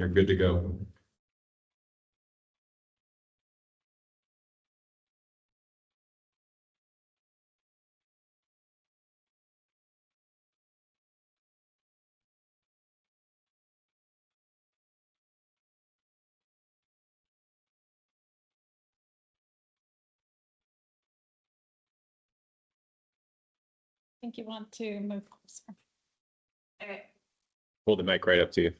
they're good to go. I think you want to move closer. All right. Hold the mic right up to you.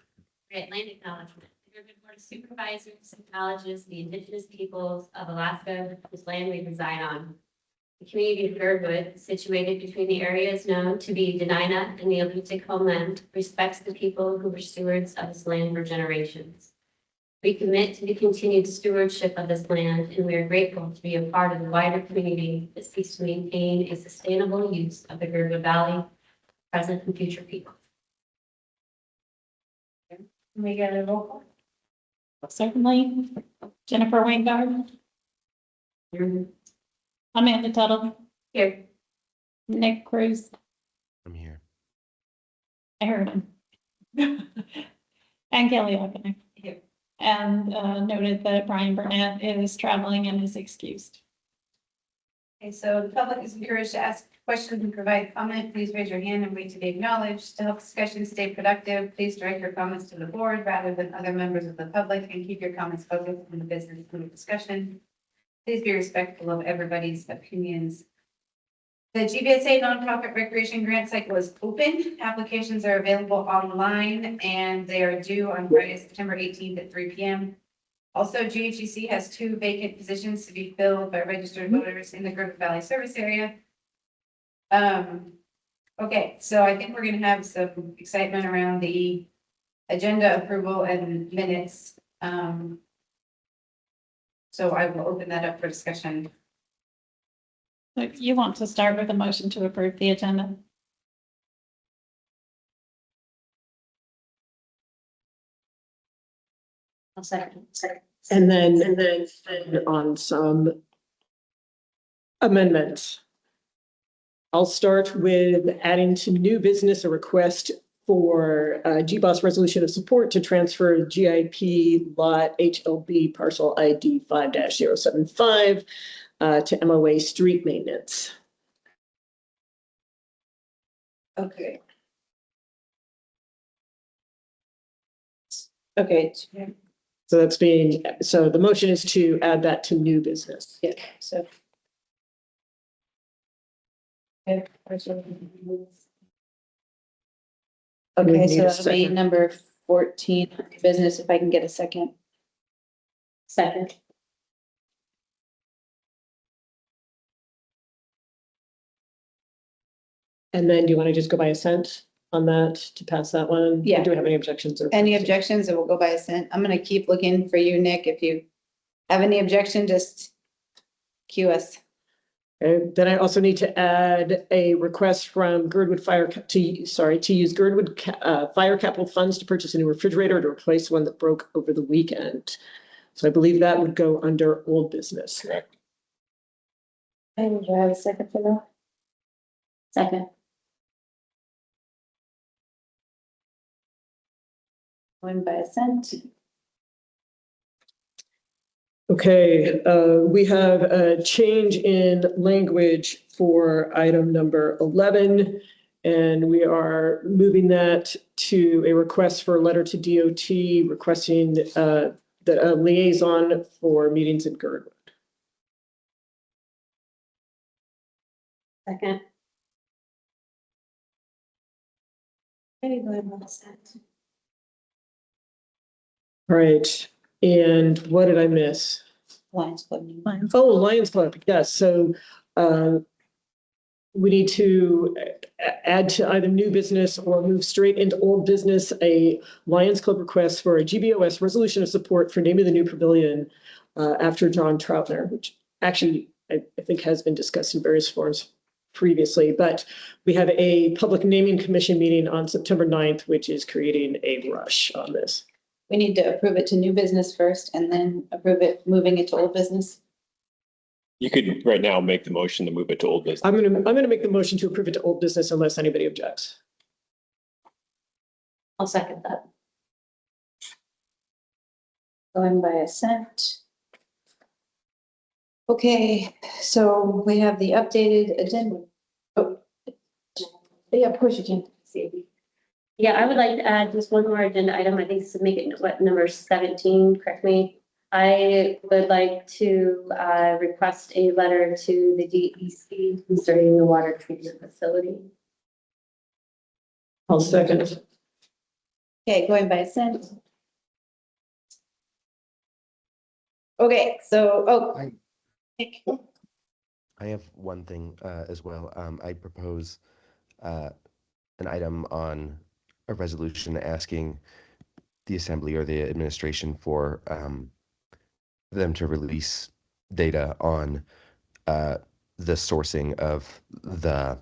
Great land acknowledgement. The Girdwood Board of Supervisors acknowledges the indigenous peoples of Alaska whose land we reside on. The community of Girdwood, situated between the areas known to be Denina and the Alutiiq homeland, respects the people who were stewards of this land for generations. We commit to the continued stewardship of this land, and we are grateful to be a part of the wider community that seeks to maintain a sustainable use of the Girdwood Valley, present and future people. Can we get a roll call? Certainly. Jennifer Wingard, Amanda Tuttle, Here. Nick Cruz. I'm here. I heard him. And Kelly Huckner. Here. And noted that Brian Burnett is traveling and is excused. Okay, so the public is encouraged to ask questions and provide comment. Please raise your hand and wait to be acknowledged. To help discussion stay productive, please direct your comments to the board rather than other members of the public and keep your comments focused on the business of the discussion. Please be respectful of everybody's opinions. The GBSA nonprofit recreation grant cycle is open. Applications are available online and they are due on Friday, September 18th at 3 p.m. Also, GHEC has 2 vacant positions to be filled by registered voters in the Girdwood Valley service area. Okay, so I think we're gonna have some excitement around the agenda approval and minutes. So I will open that up for discussion. So you want to start with a motion to approve the agenda? I'll second. And then on some amendments. I'll start with adding to new business a request for GBOS resolution of support to transfer GIP lot HLB parcel ID 5-075 to MOA street maintenance. Okay. Okay, So so the motion is to add that to new business. yeah, so. Okay, need so a that'll be second. number 14 business, if I can get a second. Second. And then do you want to just go by assent on that to pass that one? Yeah. Do we have any objections? Any objections, it will go by assent. I'm gonna keep looking for you, Nick. If you have any objection, just cue us. Okay, then I also need to add a request from Girdwood to use Girdwood fire capital funds to purchase a new refrigerator to replace one that broke over the weekend. So I believe that would go under old business. Correct. And do I have a second for that? Second. One by assent. Okay, we have a change in language for item number 11, and we are moving that to a request for a letter to DOT requesting that a liaison for meetings in Girdwood. Second. Maybe go ahead and assent. All right, and what did I miss? Lions Club. Oh, Lions Club, yes, so we need to add to either new business or move straight into old business, a Lions Club request for a GBOS resolution of support for naming the new pavilion after John Troutner, which actually I think has been discussed in various forms previously, but we have a public naming commission meeting on September 9th, which is creating a rush on this. We need to approve it to new business first and then approve it, moving it to old business. You could right now make the motion to move it to old business. I'm gonna make the motion to approve it to old business unless anybody objects. I'll second that. Going by assent. Okay, so we have the updated agenda. Oh, yeah, of course you can. Yeah, I would like to add just one more agenda item. I think this would make it what, number 17, correct me. I would like to request a letter to the DEC concerning the water treatment facility. I'll second. Okay, going by assent. Okay, so, oh. I have one thing as well. I propose an item on a resolution asking the assembly or the administration for them to release data on the sourcing of the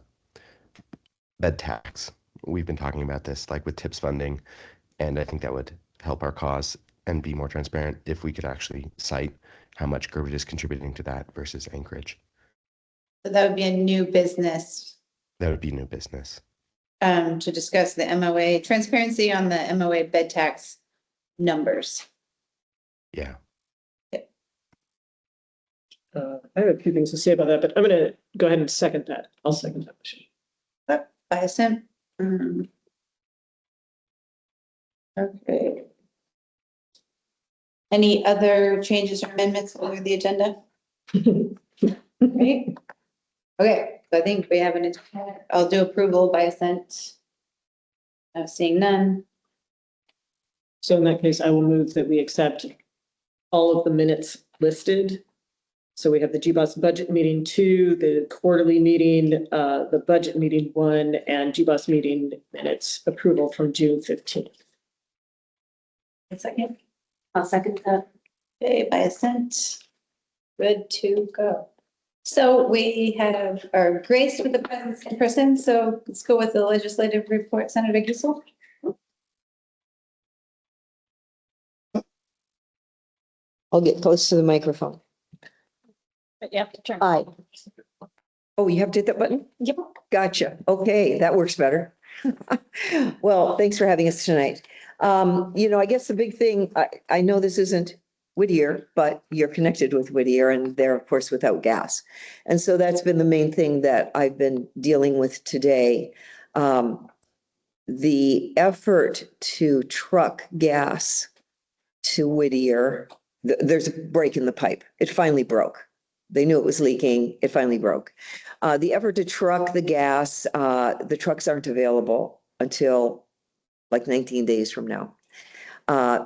bed tax. We've been talking about this like with TIPS funding, and I think that would help our cause and be more transparent if we could actually cite how much Girdwood is contributing to that versus Anchorage. So that would be a new business, That would be new business. to discuss the MOA, transparency on the MOA bed tax numbers. Yeah. I have a few things to say about that, but I'm gonna go ahead and second that. I'll second that motion. By assent. Okay. Any other changes or amendments over the agenda? Right. Okay, so I think we have an, I'll do approval by assent. I'm seeing none. So in that case, I will move that we accept all of the minutes listed. So we have the GBOS budget meeting 2, the quarterly meeting, the budget meeting 1, and GBOS meeting minutes approval from June 15th. A second. I'll second that. Okay, by assent. Good to go. So we have our Grace with the presence in person, so let's go with the legislative report, Senator Giesel. I'll get close to the microphone. But you have to turn. Aye. Oh, you have to hit that button? Yep. Gotcha. Okay, that works better. Well, thanks for having us tonight. I guess the big thing, I know this isn't Whittier, but you're connected with Whittier and they're of course without gas. And so that's been the main thing that I've been dealing with today. The effort to truck gas to Whittier, there's a break in the pipe. It finally broke. They knew it was leaking. It finally broke. The effort to truck the gas, the trucks aren't available until like 19 days from now.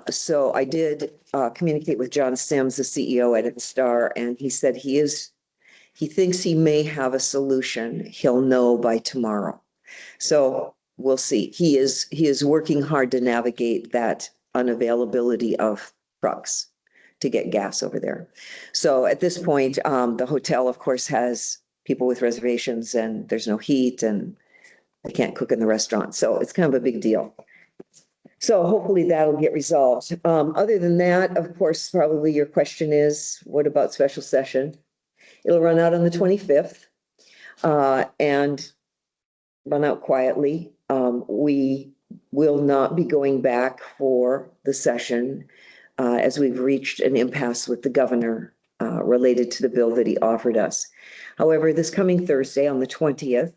So I did communicate with John Sims, the CEO at Instar, and he said he thinks he may have a solution. He'll know by tomorrow. So we'll see. He is working hard to navigate that unavailability of trucks to get gas over there. So at this point, the hotel, of course, has people with reservations and there's no heat and they can't cook in the restaurant. So it's kind of a big deal. So hopefully that'll get resolved. Other than that, of course, probably your question is, what about special session? It'll run out on the 25th and run out quietly. We will not be going back for the session as we've reached an impasse with the governor related to the bill that he offered us. However, this coming Thursday on the 20th,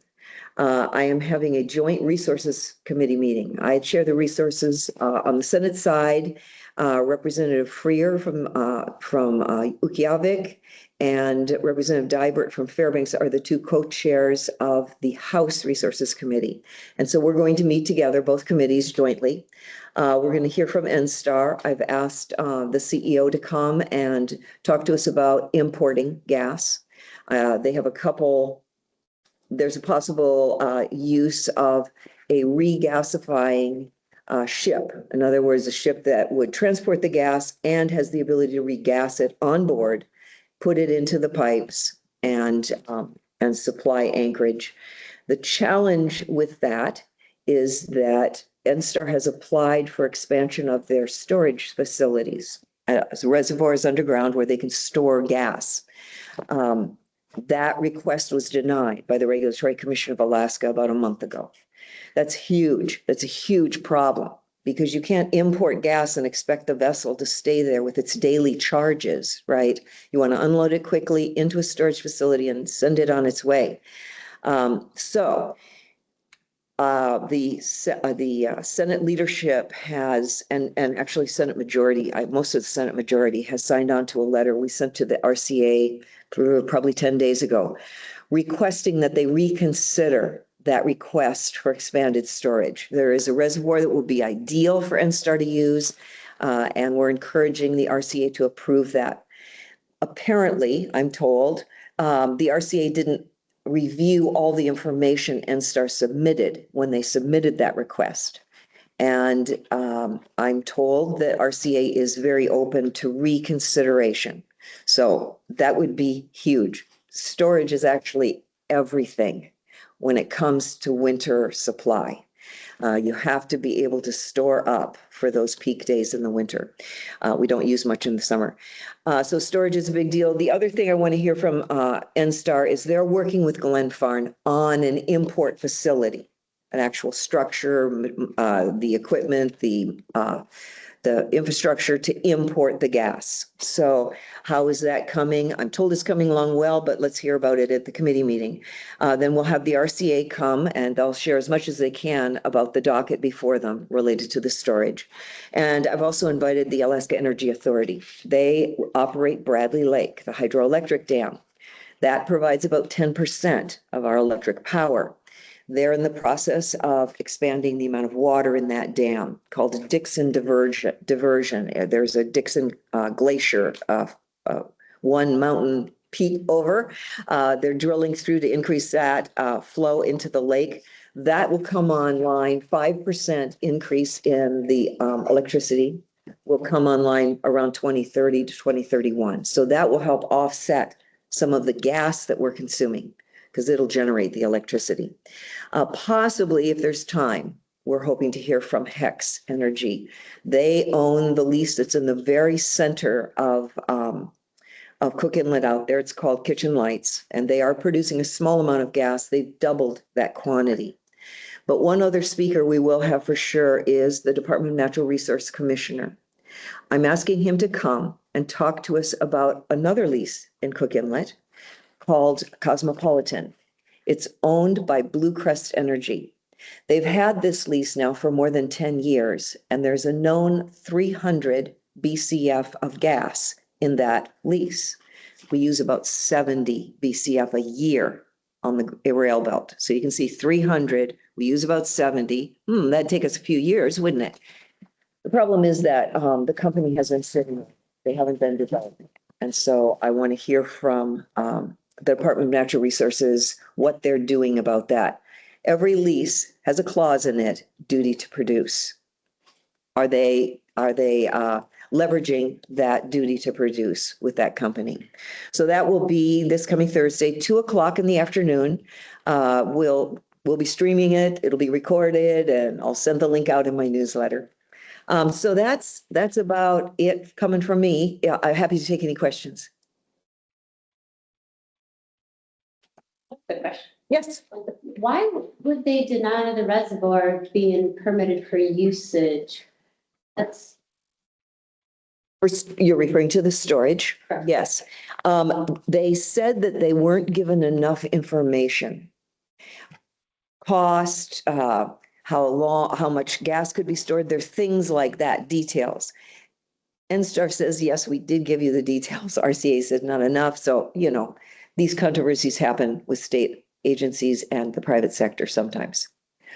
I am having a joint resources committee meeting. I chair the resources on the Senate side. Representative Freer from Ukiavik and Representative Dybert from Fairbanks are the two co-chairs of the House Resources Committee. And so we're going to meet together, both committees jointly. We're going to hear from NSTAR. I've asked the CEO to come and talk to us about importing gas. They have there's a possible use of a regasifying ship. In other words, a ship that would transport the gas and has the ability to regas it on board, put it into the pipes and supply Anchorage. The challenge with that is that NSTAR has applied for expansion of their storage facilities, reservoirs underground where they can store gas. That request was denied by the Regulatory Commission of Alaska about a month ago. That's huge. That's a huge problem because you can't import gas and expect the vessel to stay there with its daily charges, right? You want to unload it quickly into a storage facility and send it on its way. The Senate leadership has, and actually Senate majority, most of the Senate majority has signed on to a letter we sent to the RCA probably 10 days ago, requesting that they reconsider that request for expanded storage. There is a reservoir that will be ideal for NSTAR to use, and we're encouraging the RCA to approve that. Apparently, I'm told, the RCA didn't review all the information NSTAR submitted when they submitted that request. And I'm told that RCA is very open to reconsideration. So that would be huge. Storage is actually everything when it comes to winter supply. You have to be able to store up for those peak days in the winter. We don't use much in the summer. So storage is a big deal. The other thing I want to hear from NSTAR is they're working with Glenfarne on an import facility, an actual structure, the equipment, the infrastructure to import the gas. So how is that coming? I'm told it's coming along well, but let's hear about it at the committee meeting. Then we'll have the RCA come and they'll share as much as they can about the docket before them related to the storage. And I've also invited the Alaska Energy Authority. They operate Bradley Lake, the hydroelectric dam. That provides about 10% of our electric power. They're in the process of expanding the amount of water in that dam called a Dixon diversion. There's a Dixon glacier, one mountain peak over. They're drilling through to increase that flow into the lake. That will come online, 5% increase in the electricity will come online around 2030 to 2031. So that will help offset some of the gas that we're consuming, because it'll generate the electricity. Possibly, if there's time, we're hoping to hear from Hex Energy. They own the lease that's in the very center of Cook Inlet out there. It's called Kitchen Lights, and they are producing a small amount of gas. They've doubled that quantity. But one other speaker we will have for sure is the Department of Natural Resource Commissioner. I'm asking him to come and talk to us about another lease in Cook Inlet called Cosmopolitan. It's owned by Blue Crest Energy. They've had this lease now for more than 10 years, and there's a known 300 BCF of gas in that lease. We use about 70 BCF a year on the rail belt. So you can see 300, we use about 70. That'd take us a few years, wouldn't it? The problem is that the company has been sitting, they haven't been developed. And so I want to hear from the Department of Natural Resources, what they're doing about that. Every lease has a clause in it, duty to produce. Are they leveraging that duty to produce with that company? So that will be this coming Thursday, 2:00 in the afternoon. We'll be streaming it. It'll be recorded, and I'll send the link out in my newsletter. So that's about it coming from me. Yeah, I'm happy to take any questions. Good question. Yes. Why would they deny the reservoir being permitted for usage? That's. You're referring to the storage? Correct. Yes. They said that they weren't given enough information. Cost, how long, how much gas could be stored. There's things like that, details. NSTAR says, yes, we did give you the details. RCA said not enough. So, these controversies happen with state agencies and the private sector sometimes.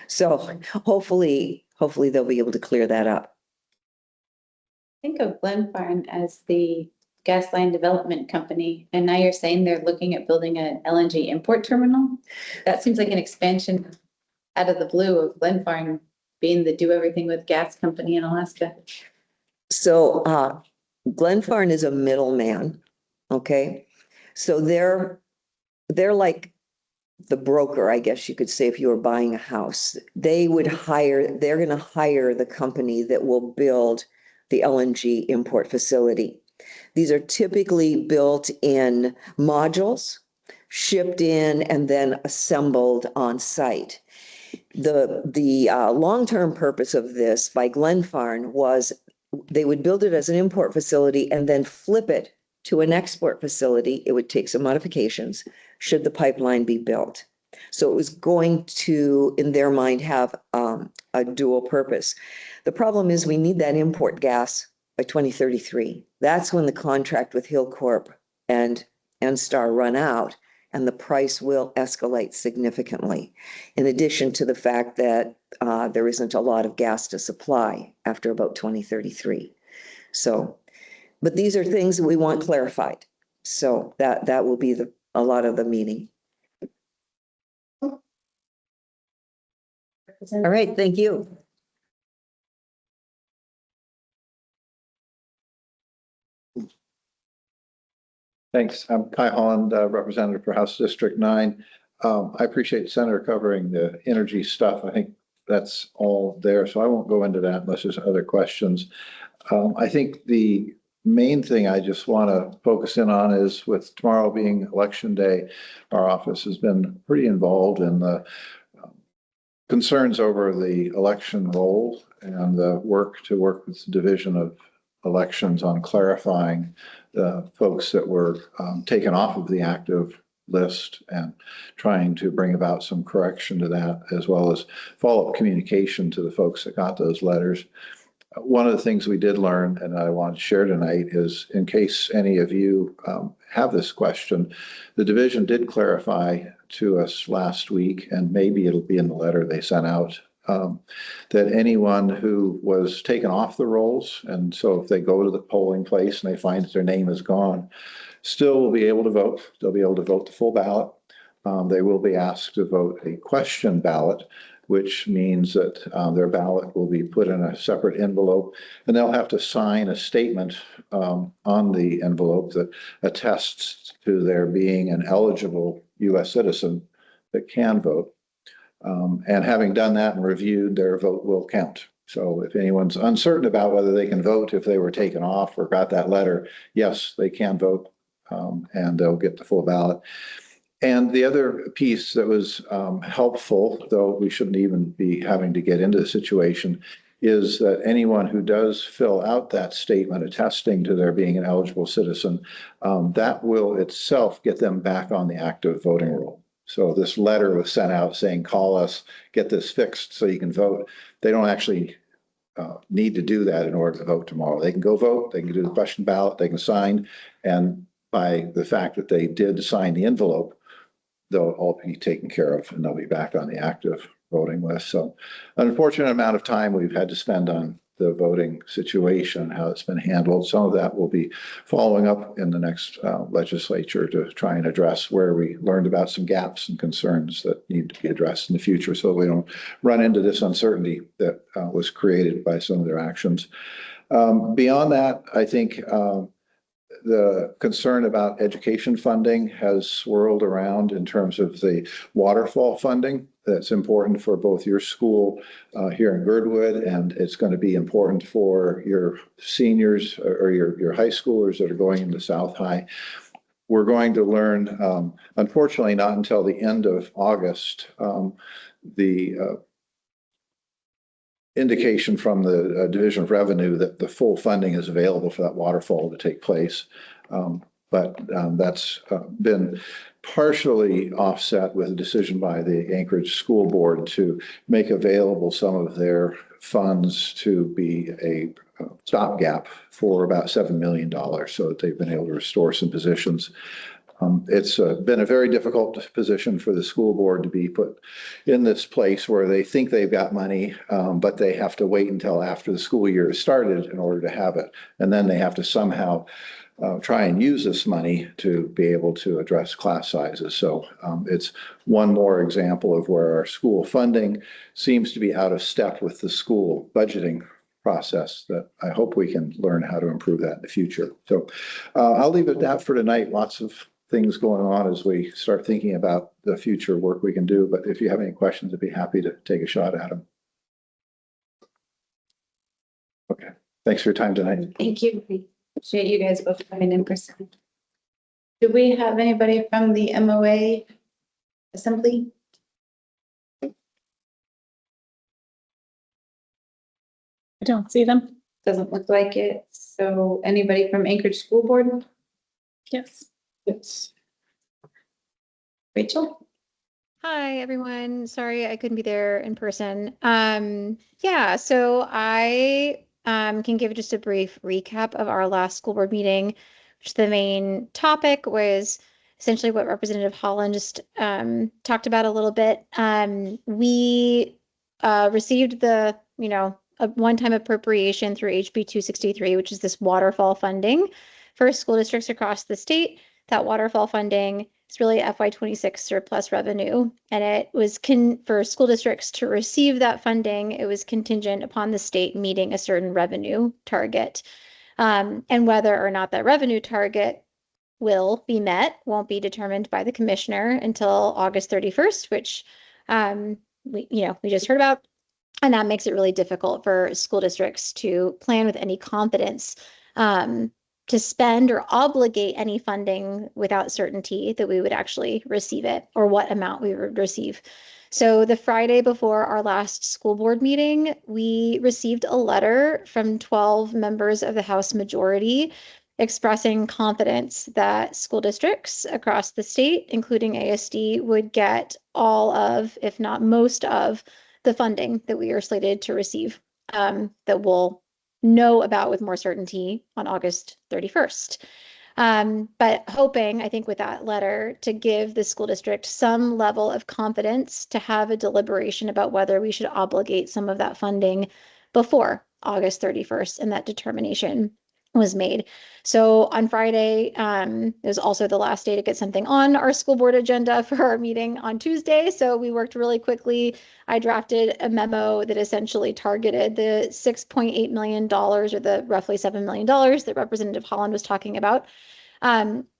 So hopefully they'll be able to clear that up. Think of Glenfarne as the gas line development company, and now you're saying they're looking at building an LNG import terminal? That seems like an expansion out of the blue of Glenfarne being the do everything with gas company in Alaska. So Glenfarne is a middleman, okay? So they're like the broker, I guess you could say, if you were buying a house. They're going to hire the company that will build the LNG import facility. These are typically built in modules, shipped in, and then assembled on site. The long-term purpose of this by Glenfarne was they would build it as an import facility and then flip it to an export facility. It would take some modifications should the pipeline be built. So it was going to, in their mind, have a dual purpose. The problem is we need that import gas by 2033. That's when the contract with Hillcorp and NSTAR run out, and the price will escalate significantly. In addition to the fact that there isn't a lot of gas to supply after about 2033. So, but these are things that we want clarified. So that will be a lot of the meeting. All right, thank you. Thanks. I'm Kai Holland, representative for House District 9. I appreciate Senator covering the energy stuff. I think that's all there, so I won't go into that unless there's other questions. I think the main thing I just want to focus in on is, with tomorrow being Election Day, our office has been pretty involved in the concerns over the election roll and the work with the Division of Elections on clarifying the folks that were taken off of the active list and trying to bring about some correction to that, as well as follow-up communication to the folks that got those letters. One of the things we did learn, and I want to share tonight, is in case any of you have this question, the division did clarify to us last week, and maybe it'll be in the letter they sent out, that anyone who was taken off the rolls, and so if they go to the polling place and they find that their name is gone, still will be able to vote. They'll be able to vote the full ballot. They will be asked to vote a question ballot, which means that their ballot will be put in a separate envelope, and they'll have to sign a statement on the envelope that attests to their being an eligible U.S. citizen that can vote. And having done that and reviewed, their vote will count. So if anyone's uncertain about whether they can vote if they were taken off or got that letter, yes, they can vote, and they'll get the full ballot. And the other piece that was helpful, though we shouldn't even be having to get into the situation, is that anyone who does fill out that statement attesting to their being an eligible citizen, that will itself get them back on the active voting roll. So this letter was sent out saying, call us, get this fixed so you can vote. They don't actually need to do that in order to vote tomorrow. They can go vote, they can do the question ballot, they can sign, and by the fact that they did sign the envelope, they'll all be taken care of and they'll be back on the active voting list. So an unfortunate amount of time we've had to spend on the voting situation, how it's been handled. Some of that will be following up in the next legislature to try and address where we learned about some gaps and concerns that need to be addressed in the future, so we don't run into this uncertainty that was created by some of their actions. Beyond that, I think the concern about education funding has swirled around in terms of the waterfall funding. That's important for both your school here in Girdwood, and it's going to be important for your seniors or your high schoolers that are going into South High. We're going to learn, unfortunately, not until the end of August, the indication from the Division of Revenue that the full funding is available for that waterfall to take place. But that's been partially offset with a decision by the Anchorage School Board to make available some of their funds to be a stopgap for about $7 million, so that they've been able to restore some positions. It's been a very difficult position for the school board to be put in this place where they think they've got money, but they have to wait until after the school year is started in order to have it. And then they have to somehow try and use this money to be able to address class sizes. So it's one more example of where our school funding seems to be out of step with the school budgeting process that I hope we can learn how to improve that in the future. So I'll leave it at that for tonight. Lots of things going on as we start thinking about the future work we can do. But if you have any questions, I'd be happy to take a shot at them. Okay, thanks for your time tonight. Thank you. Appreciate you guys both coming in person. Do we have anybody from the MOA assembly? I don't see them. Doesn't look like it. So anybody from Anchorage School Board? Yes. Yes. Rachel? Hi, everyone. Sorry I couldn't be there in person. Yeah, so I can give just a brief recap of our last school board meeting, which the main topic was essentially what Representative Holland just talked about a little bit. We received the, a one-time appropriation through HB 263, which is this waterfall funding for school districts across the state. That waterfall funding is really FY26 surplus revenue, and it was for school districts to receive that funding. It was contingent upon the state meeting a certain revenue target, and whether or not that revenue target will be met won't be determined by the commissioner until August 31st, which we just heard about, and that makes it really difficult for school districts to plan with any confidence to spend or obligate any funding without certainty that we would actually receive it or what amount we would receive. So the Friday before our last school board meeting, we received a letter from 12 members of the House majority expressing confidence that school districts across the state, including ASD, would get all of, if not most of, the funding that we are slated to receive, that we'll know about with more certainty on August 31st. But hoping, I think with that letter, to give the school district some level of confidence to have a deliberation about whether we should obligate some of that funding before August 31st, and that determination was made. So on Friday, it was also the last day to get something on our school board agenda for our meeting on Tuesday. So we worked really quickly. I drafted a memo that essentially targeted the $6.8 million or the roughly $7 million that Representative Holland was talking about,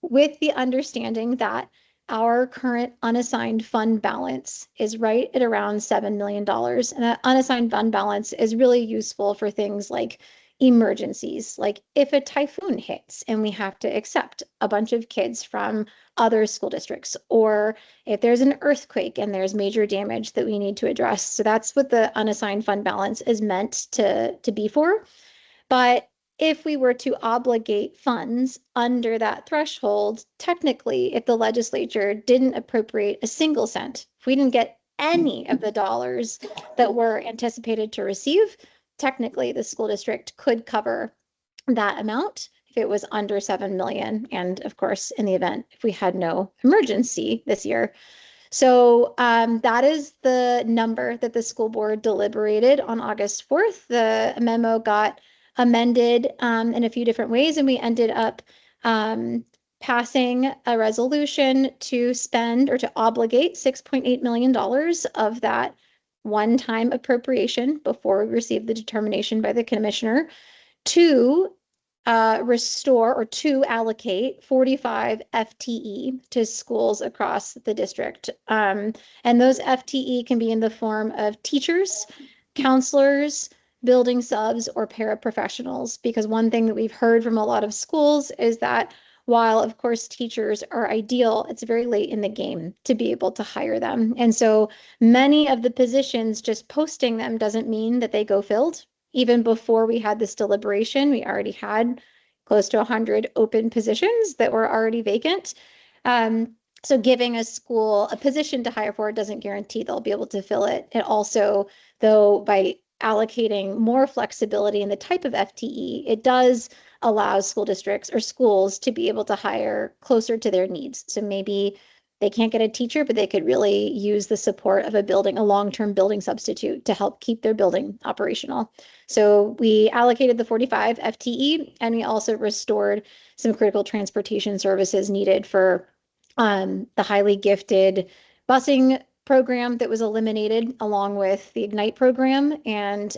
with the understanding that our current unassigned fund balance is right at around $7 million. And that unassigned fund balance is really useful for things like emergencies, like if a typhoon hits and we have to accept a bunch of kids from other school districts, or if there's an earthquake and there's major damage that we need to address. So that's what the unassigned fund balance is meant to be for. But if we were to obligate funds under that threshold, technically, if the legislature didn't appropriate a single cent, if we didn't get any of the dollars that were anticipated to receive, technically the school district could cover that amount if it was under 7 million. And of course, in the event if we had no emergency this year. So that is the number that the school board deliberated on August 4th. The memo got amended in a few different ways, and we ended up passing a resolution to spend or to obligate $6.8 million of that one-time appropriation before we receive the determination by the commissioner to restore or to allocate 45 FTE to schools across the district. And those FTE can be in the form of teachers, counselors, building subs, or paraprofessionals, because one thing that we've heard from a lot of schools is that while, of course, teachers are ideal, it's very late in the game to be able to hire them. And so many of the positions, just posting them doesn't mean that they go filled. Even before we had this deliberation, we already had close to 100 open positions that were already vacant. So giving a school a position to hire for doesn't guarantee they'll be able to fill it. It also, though, by allocating more flexibility in the type of FTE, it does allow school districts or schools to be able to hire closer to their needs. So maybe they can't get a teacher, but they could really use the support of a long-term building substitute to help keep their building operational. So we allocated the 45 FTE, and we also restored some critical transportation services needed for the highly gifted busing program that was eliminated, along with the Ignite program. And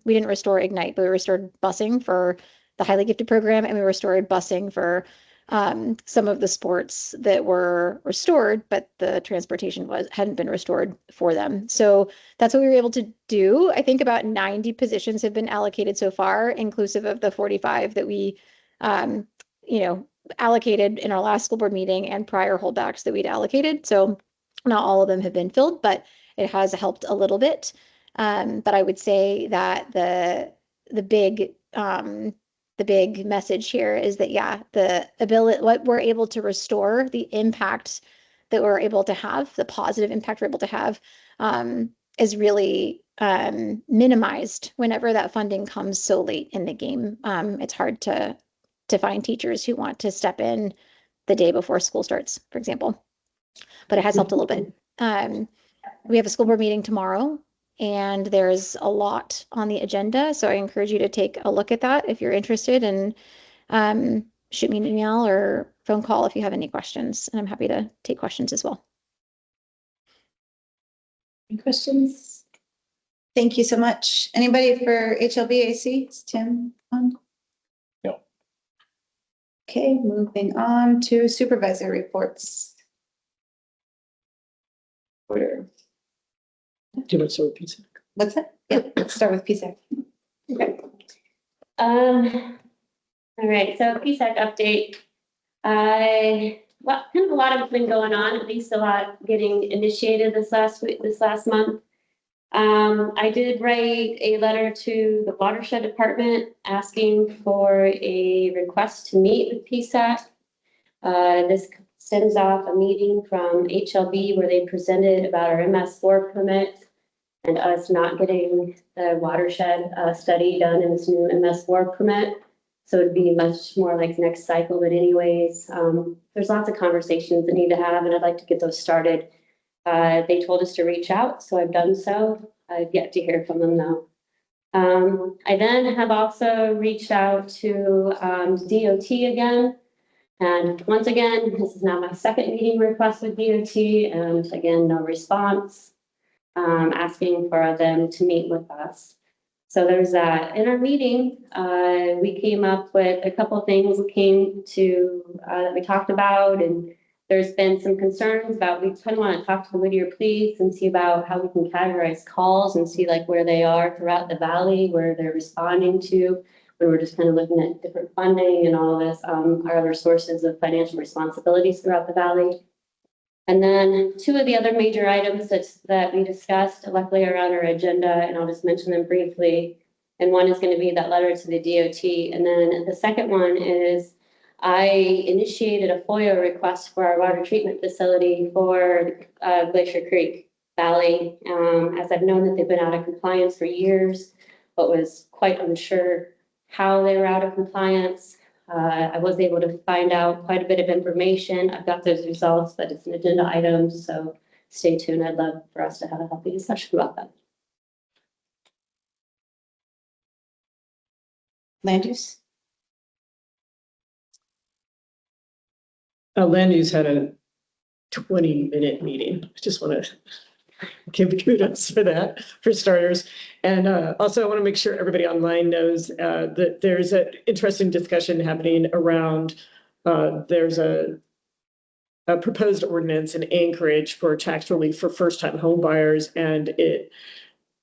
we didn't restore Ignite, but we restored busing for the highly gifted program, and we restored busing for some of the sports that were restored, but the transportation hadn't been restored for them. So that's what we were able to do. I think about 90 positions have been allocated so far, inclusive of the 45 that we allocated in our last school board meeting and prior holdbacks that we'd allocated. So not all of them have been filled, but it has helped a little bit. But I would say that the big message here is that, yeah, the ability, what we're able to restore, the impact that we're able to have, the positive impact we're able to have, is really minimized whenever that funding comes so late in the game. It's hard to find teachers who want to step in the day before school starts, for example. But it has helped a little bit. We have a school board meeting tomorrow, and there's a lot on the agenda. So I encourage you to take a look at that if you're interested, and shoot me an email or phone call if you have any questions. And I'm happy to take questions as well. Any questions? Thank you so much. Anybody for HLBAC? Is Tim on? No. Okay, moving on to supervisor reports. Order. Do you want to start with pizza? What's that? Yeah, let's start with PSAC. Okay. All right, so PSAC update. Well, kind of a lot has been going on, at least a lot getting initiated this last month. I did write a letter to the watershed department asking for a request to meet with PSAC. This sends off a meeting from HLB where they presented about our MS4 permit and us not getting the watershed study done in this new MS4 permit. So it'd be much more like next cycle, but anyways, there's lots of conversations that need to have, and I'd like to get those started. They told us to reach out, so I've done so. I've yet to hear from them though. I then have also reached out to DOT again. And once again, this is now my second meeting request with DOT, and again, no response, asking for them to meet with us. So there's that. In our meeting, we came up with a couple of things that we talked about, and there's been some concerns about, we kind of want to talk to the Whittier Police and see about how we can categorize calls and see like where they are throughout the valley, where they're responding to, when we're just kind of looking at different funding and all of this, our other sources of financial responsibilities throughout the valley. And then two of the other major items that we discussed, luckily are on our agenda, and I'll just mention them briefly. And one is going to be that letter to the DOT. And then the second one is I initiated a FOIA request for our water treatment facility for Glacier Creek Valley, as I've known that they've been out of compliance for years, but was quite unsure how they were out of compliance. I was able to find out quite a bit of information. I've got those results, but it's an agenda item, so stay tuned. I'd love for us to have a healthy discussion about that. Land use? Land use had a 20-minute meeting. I just want to give kudos for that, for starters. And also I want to make sure everybody online knows that there's an interesting discussion happening around, there's a proposed ordinance in Anchorage for tax relief for first-time home buyers, and it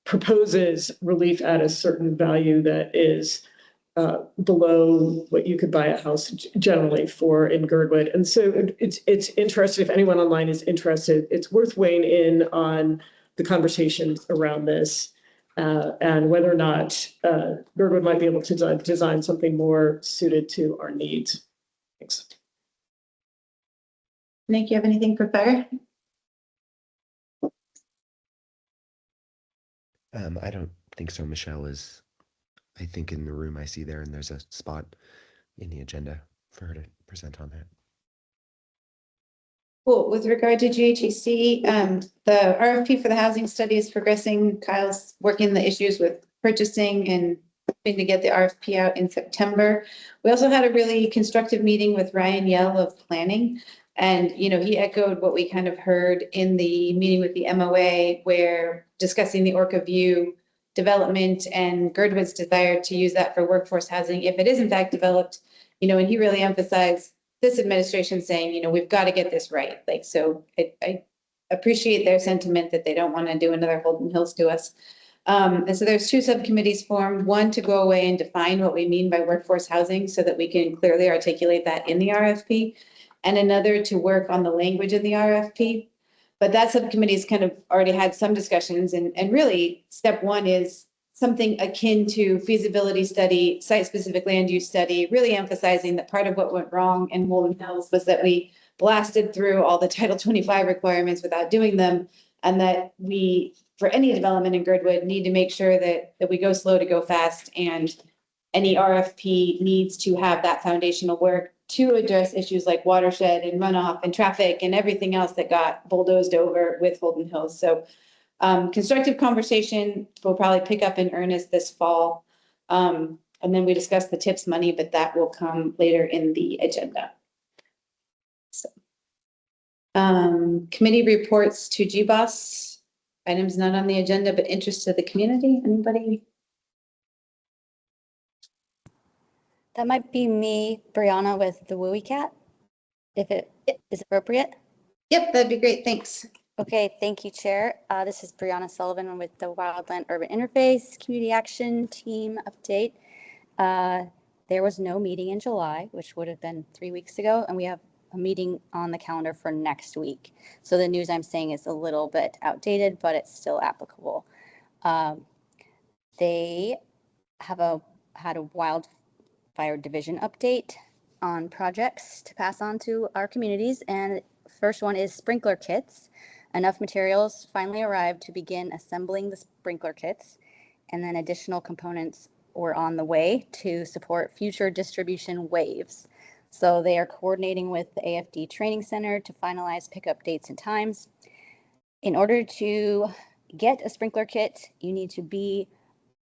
proposes relief at a certain value that is below what you could buy a house generally for in Girdwood. And so it's interesting, if anyone online is interested, it's worth weighing in on the conversations around this and whether or not Girdwood might be able to design something more suited to our needs. Thanks. Nick, you have anything for fire? I don't think so. Michelle is, I think, in the room I see there, and there's a spot in the agenda for her to present on that. Cool. With regard to GHEC, the RFP for the housing study is progressing. Kyle's working the issues with purchasing and hoping to get the RFP out in September. We also had a really constructive meeting with Ryan Yell of planning. And, you know, he echoed what we kind of heard in the meeting with the MOA, where discussing the Orca View development and Girdwood's desire to use that for workforce housing if it is in fact developed, you know, and he really emphasized this administration saying, you know, we've got to get this right. Like, so I appreciate their sentiment that they don't want to do another Holden Hills to us. And so there's two subcommittees formed, one to go away and define what we mean by workforce housing so that we can clearly articulate that in the RFP, and another to work on the language in the RFP. But that subcommittee's kind of already had some discussions, and really step one is something akin to feasibility study, site-specific land use study, really emphasizing that part of what went wrong in Woolden Hills was that we blasted through all the Title 25 requirements without doing them, and that we, for any development in Girdwood, need to make sure that we go slow to go fast, and any RFP needs to have that foundational work to address issues like watershed and runoff and traffic and everything else that got bulldozed over with Woolden Hills. So constructive conversation will probably pick up in earnest this fall. And then we discuss the TIPS money, but that will come later in the agenda. So, committee reports to GBOS. Items not on the agenda, but interest to the community. Anybody? That might be me, Brianna, with the Wooey Cat, if it is appropriate. Yep, that'd be great. Thanks. Okay, thank you, Chair. This is Brianna Sullivan with the Wildland Urban Interface Community Action Team update. There was no meeting in July, which would have been 3 weeks ago, and we have a meeting on the calendar for next week. So the news I'm saying is a little bit outdated, but it's still applicable. They have had a wildfire division update on projects to pass on to our communities, and first one is sprinkler kits. Enough materials finally arrived to begin assembling the sprinkler kits, and then additional components were on the way to support future distribution waves. So they are coordinating with the AFD Training Center to finalize pickup dates and times. In order to get a sprinkler kit, you need to be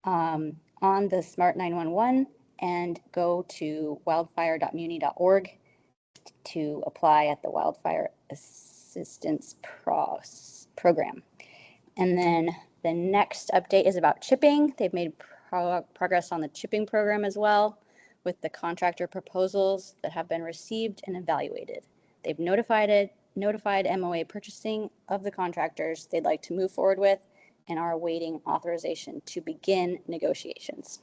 on the Smart 911 and go to wildfire.muni.org to apply at the Wildfire Assistance Program. And then the next update is about chipping. They've made progress on the chipping program as well, with the contractor proposals that have been received and evaluated. They've notified MOA purchasing of the contractors they'd like to move forward with and are awaiting authorization to begin negotiations.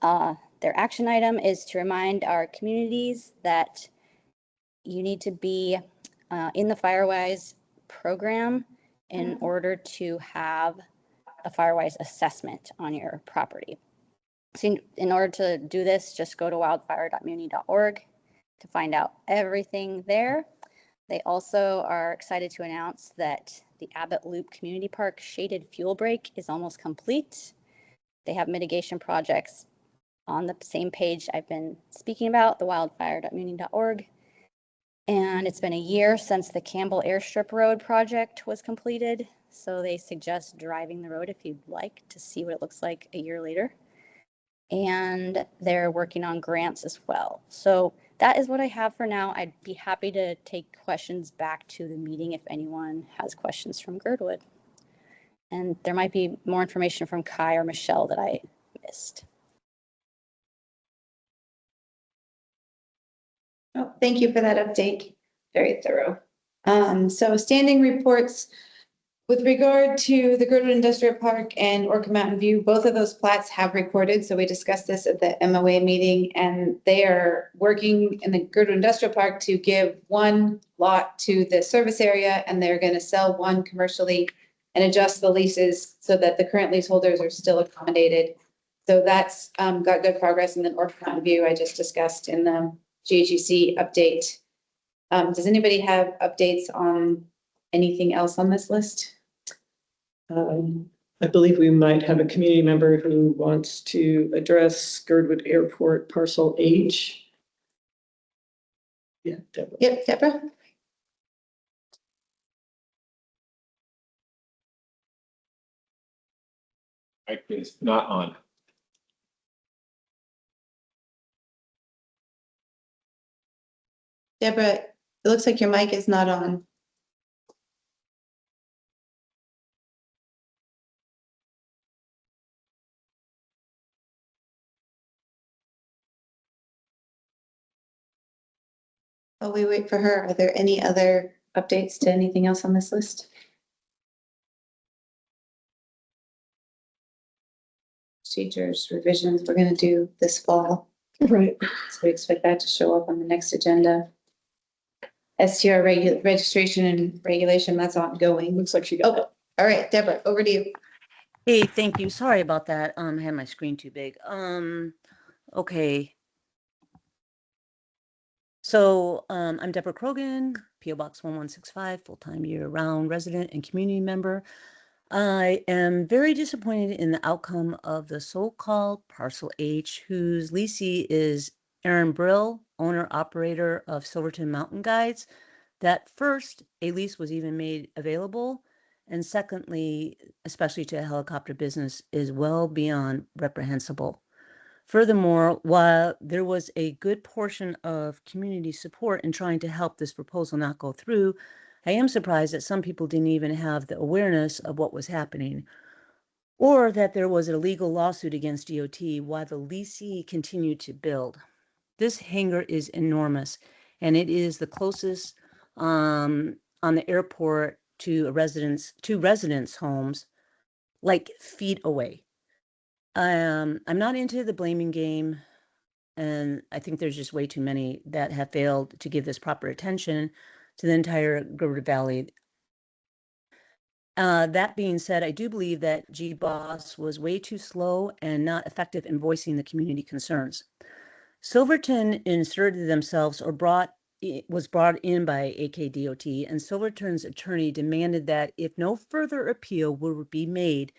Their action item is to remind our communities that you need to be in the FireWise program in order to have a FireWise assessment on your property. So in order to do this, just go to wildfire.muni.org to find out everything there. They also are excited to announce that the Abbott Loop Community Park shaded fuel break is almost complete. They have mitigation projects on the same page I've been speaking about, the wildfire.muni.org. And it's been a year since the Campbell Airstrip Road project was completed. So they suggest driving the road if you'd like to see what it looks like a year later. And they're working on grants as well. So that is what I have for now. I'd be happy to take questions back to the meeting if anyone has questions from Girdwood. And there might be more information from Kai or Michelle that I missed. Oh, thank you for that update. Very thorough. So standing reports with regard to the Girdwood Industrial Park and Orca Mountain View, both of those plats have recorded. So we discussed this at the MOA meeting, and they are working in the Girdwood Industrial Park to give one lot to the service area, and they're going to sell one commercially and adjust the leases so that the current leaseholders are still accommodated. So that's got good progress. And then Orca Mountain View, I just discussed in the GHEC update. Does anybody have updates on anything else on this list? I believe we might have a community member who wants to address Girdwood Airport Parcel H. Yeah, Deborah. Yep, Deborah. Mic is not on. Deborah, it looks like your mic is not on. While we wait for her, are there any other updates to anything else on this list? Procedures, revisions we're going to do this fall. Right. So we expect that to show up on the next agenda. STR registration and regulation, that's ongoing. Looks like she got it. All right, Deborah, over to you. Hey, thank you. Sorry about that. I had my screen too big. Okay. So, I'm Deborah Krogan, PO Box 1165, full-time year-round resident and community member. I am very disappointed in the outcome of the so-called Parcel H, whose leasee is Aaron Brill, owner-operator of Silverton Mountain Guides. That first, a lease was even made available, and secondly, especially to a helicopter business, is well beyond reprehensible. Furthermore, while there was a good portion of community support in trying to help this proposal not go through, I am surprised that some people didn't even have the awareness of what was happening, or that there was a legal lawsuit against DOT while the leasee continued to build. This hangar is enormous, and it is the closest on the airport to residents' homes, like feet away. I'm not into the blaming game, and I think there's just way too many that have failed to give this proper attention to the entire Girdwood Valley. That being said, I do believe that GBOS was way too slow and not effective in voicing the community concerns. Silverton inserted themselves or was brought in by AKDOT, and Silverton's attorney demanded that if no further appeal would be made,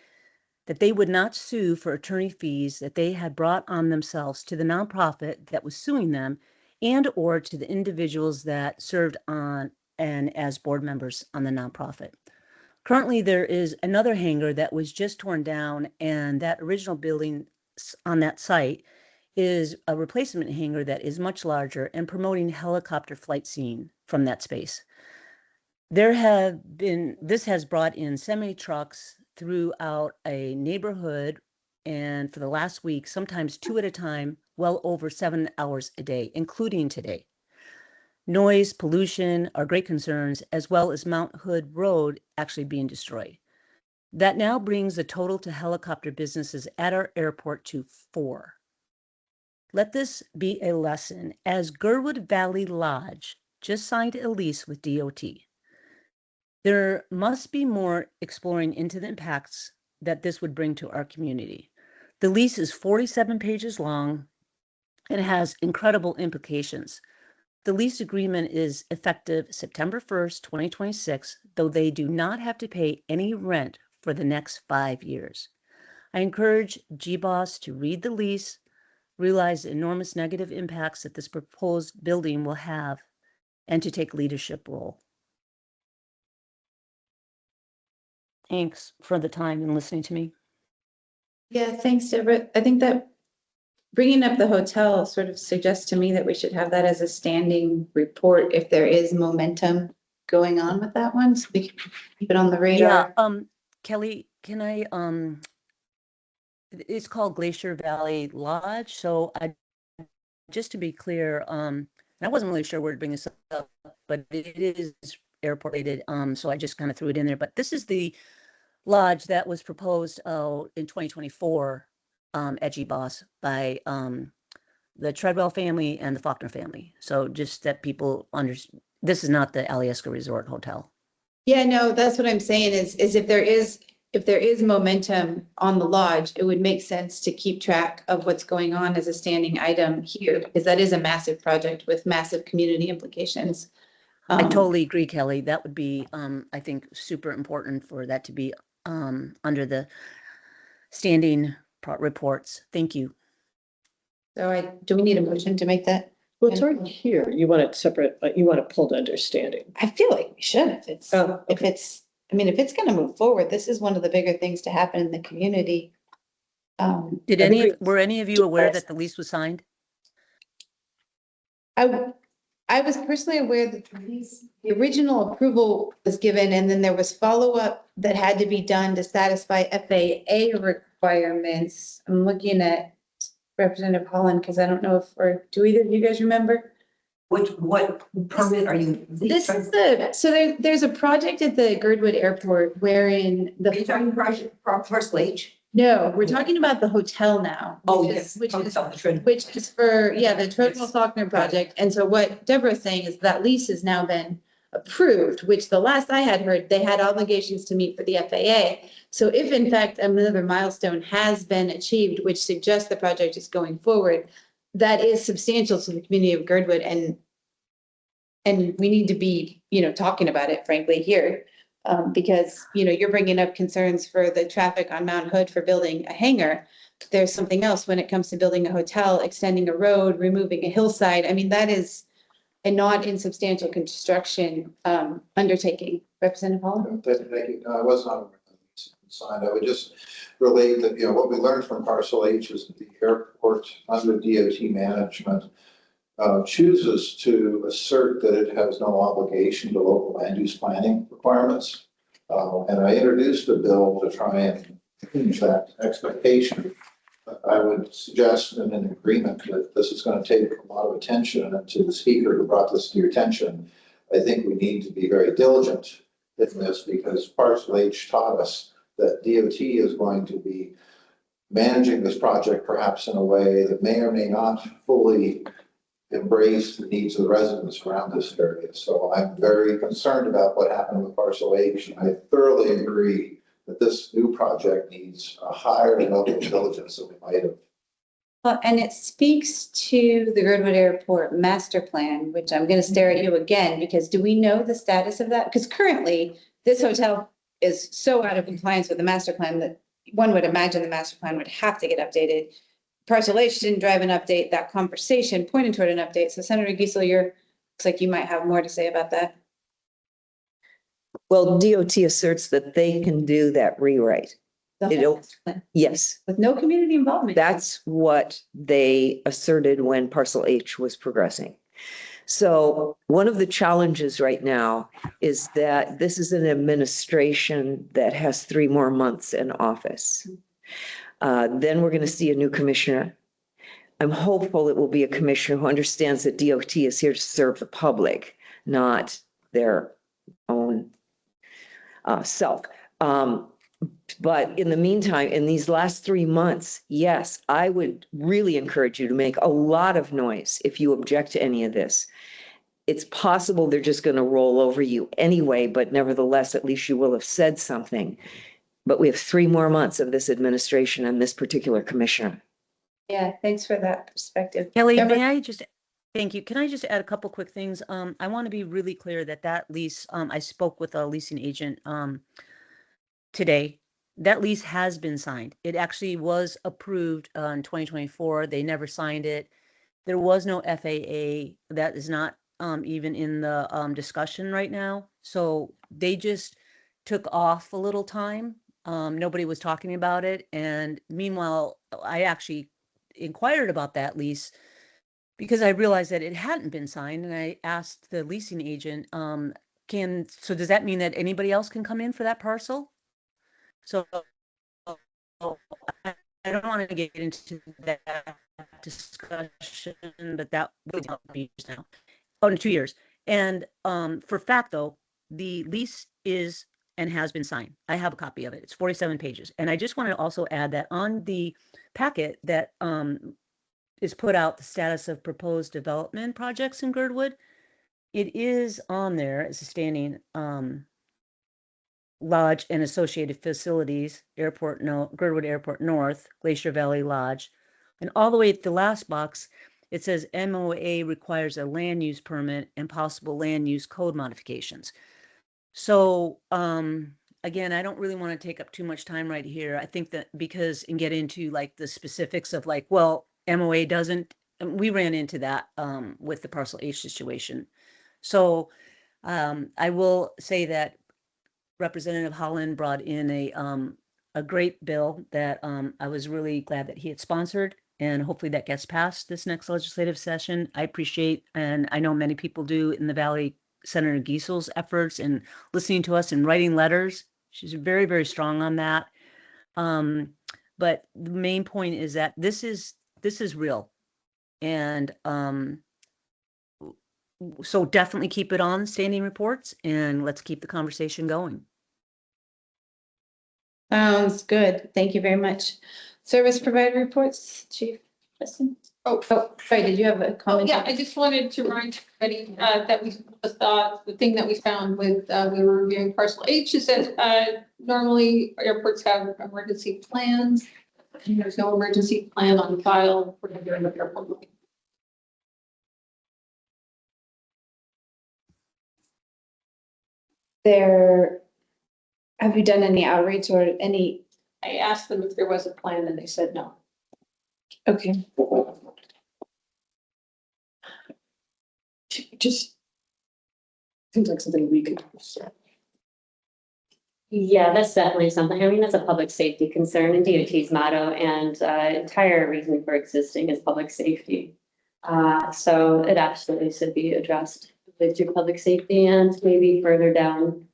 that they would not sue for attorney fees that they had brought on themselves to the nonprofit that was suing them and or to the individuals that served on and as board members on the nonprofit. Currently, there is another hangar that was just torn down, and that original building on that site is a replacement hangar that is much larger and promoting helicopter flight scene from that space. This has brought in semi-trucks throughout a neighborhood, and for the last week, sometimes 2 at a time, well over 7 hours a day, including today. Noise, pollution are great concerns, as well as Mount Hood Road actually being destroyed. That now brings the total to helicopter businesses at our airport to 4. Let this be a lesson, as Girdwood Valley Lodge just signed a lease with DOT. There must be more exploring into the impacts that this would bring to our community. The lease is 47 pages long and has incredible implications. The lease agreement is effective September 1st, 2026, though they do not have to pay any rent for the next 5 years. I encourage GBOS to read the lease, realize the enormous negative impacts that this proposed building will have, and to take leadership role. Thanks for the time and listening to me. Yeah, thanks, Deborah. I think that bringing up the hotel sort of suggests to me that we should have that as a standing report if there is momentum going on with that one, so we can keep it on the radar. Yeah, Kelly, can I, it's called Glacier Valley Lodge, so just to be clear, and I wasn't really sure where to bring this up, but it is airport related, so I just kind of threw it in there, but this is the lodge that was proposed in 2024 at GBOS by the Treadwell family and the Faulkner family. So just that people understand, this is not the Alyeska Resort Hotel. Yeah, no, that's what I'm saying is if there is momentum on the lodge, it would make sense to keep track of what's going on as a standing item here, because that is a massive project with massive community implications. I totally agree, Kelly. That would be, I think, super important for that to be under the standing reports. Thank you. So do we need a motion to make that? Well, it's already here. You want it separate, but you want it pulled understanding. I feel like we should if it's, Oh, if it's, I mean, if it's gonna move forward, this is one of the bigger things to happen in the community. Were any of you aware that the lease was signed? I was personally aware that the original approval was given and then there was follow-up that had to be done to satisfy FAA requirements. I'm looking at Representative Holland, because I don't know if, or do either of you guys remember? What permit are you? This is so there's a project at the Girdwood Airport wherein Are you talking project Parcel H? no, we're talking about the hotel now. Oh, which yes. is- Which is Which for, yeah, the Treadwell Faulkner project. And so what Deborah's saying is that lease has now been approved, which the last I had heard, they had obligations to meet for the FAA. So if in fact another milestone has been achieved, which suggests the project is going forward, that is substantial to the community of Girdwood, and we need to be, talking about it frankly here. Because, you're bringing up concerns for the traffic on Mount Hood for building a hangar. There's something else when it comes to building a hotel, extending a road, removing a hillside. I mean, that is a not insubstantial construction undertaking. Representative Hall? Thank you. No, I was not aware of this signed. I would just relate that, what we learned from Parcel H is that the airport under DOT management chooses to assert that it has no obligation to local land use planning requirements. And I introduced a bill to try and change that expectation. I would suggest and in agreement that this is going to take a lot of attention, and to the speaker who brought this to your attention, I think we need to be very diligent in this, because Parcel H taught us that DOT is going to be managing this project perhaps in a way that may or may not fully embrace the needs of the residents around this area. So I'm very concerned about what happened with Parcel H. I thoroughly agree that this new project needs a higher level of diligence than we might have. Well, and it speaks to the Girdwood Airport master plan, which I'm going to stare at you again, because do we know the status of that? Because currently this hotel is so out of compliance with the master plan that one would imagine the master plan would have to get updated. Parcel H didn't drive an update. That conversation pointed toward an update. So Senator Giesel, looks like you might have more to say about that. Well, DOT asserts that they can do that rewrite. The They whole don't- master plan, Yes, with no community involvement. that's what they asserted when Parcel H was progressing. So one of the challenges right now is that this is an administration that has 3 more months in office. Then we're going to see a new commissioner. I'm hopeful it will be a commissioner who understands that DOT is here to serve the public, not their own self. But in the meantime, in these last 3 months, yes, I would really encourage you to make a lot of noise if you object to any of this. It's possible they're just going to roll over you anyway, but nevertheless, at least you will have said something. But we have 3 more months of this administration and this particular commissioner. Yeah, thanks for that perspective. Kelly, Deborah? may I just, thank you. Can I just add a couple quick things? I want to be really clear that lease, I spoke with a leasing agent today. That lease has been signed. It actually was approved in 2024. They never signed it. There was no FAA. That is not even in the discussion right now. So they just took off a little time. Nobody was talking about it. And meanwhile, I actually inquired about that lease because I realized that it hadn't been signed. And I asked the leasing agent, so does that mean that anybody else can come in for that parcel? So I don't want to get into that discussion, but that would be now. Oh, in 2 years. And for fact, though, the lease is and has been signed. I have a copy of it. It's 47 pages. And I just want to also add that on the packet that is put out, the status of proposed development projects in Girdwood, it is on there as a standing Lodge and associated facilities, Girdwood Airport North, Glacier Valley Lodge. And all the way at the last box, it says MOA requires a land use permit and possible land use code modifications. So again, I don't really want to take up too much time right here. I think that and get into like the specifics of like, well, MOA doesn't, we ran into that with the Parcel H situation. So I will say that Representative Holland brought in a great bill that I was really glad that he had sponsored, and hopefully that gets passed this next legislative session. I appreciate, and I know many people do in the Valley, Senator Giesel's efforts and listening to us and writing letters. She's very, very strong on that. But the main point is that this is real. And so definitely keep it on standing reports, and let's keep the conversation going. Sounds good. Thank you very much. Service provider reports, Chief Preston. Sorry, did you have a Oh, comment? yeah, I just wanted to remind everybody that we thought, the thing that we found with, we were reviewing parcel H is that normally airports have emergency plans. And there's no emergency plan on file for the airport. Have you done any outreach or any? I asked them if there was a plan and they said no. Okay. Just seems like something we could. Yeah, that's definitely something. I mean, that's a public safety concern and DOT's motto and entire reason for existing is public safety. So it absolutely should be addressed through public safety and maybe further down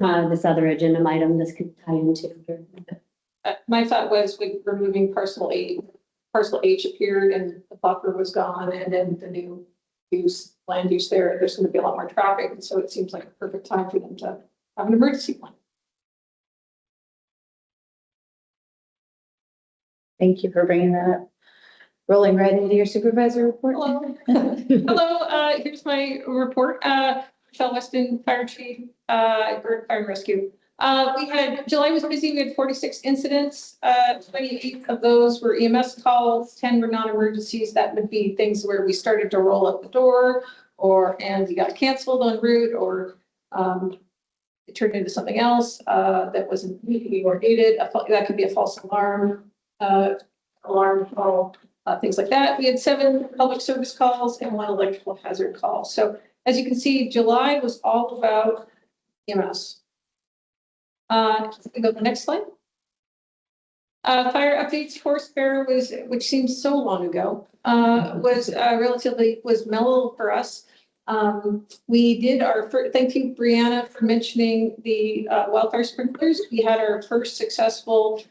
this other agenda item this could tie into. My thought was with removing parcel H appeared and the buffer was gone and then the new land use there's going to be a lot more traffic. And so it seems like a perfect time for them to have an emergency plan. Thank you for bringing that up. Rolling right into your supervisor report. Hello. Hello, here's my report. Michelle Weston, Fire Chief, Fire and Rescue. July was busy. We had 46 incidents. 28 of those were EMS calls, 10 were non-emergencies. That would be things where we started to roll up the door and you got canceled en route or it turned into something else that wasn't needed or needed. That could be a false alarm call, things like that. We had 7 public service calls and 1 electrical hazard call. So as you can see, July was all about EMS. We go to the next slide. Fire updates. Forest Fair which seems so long ago, was mellow for us. We did thank you, Brianna, for mentioning the wildfire sprinklers. We had our first successful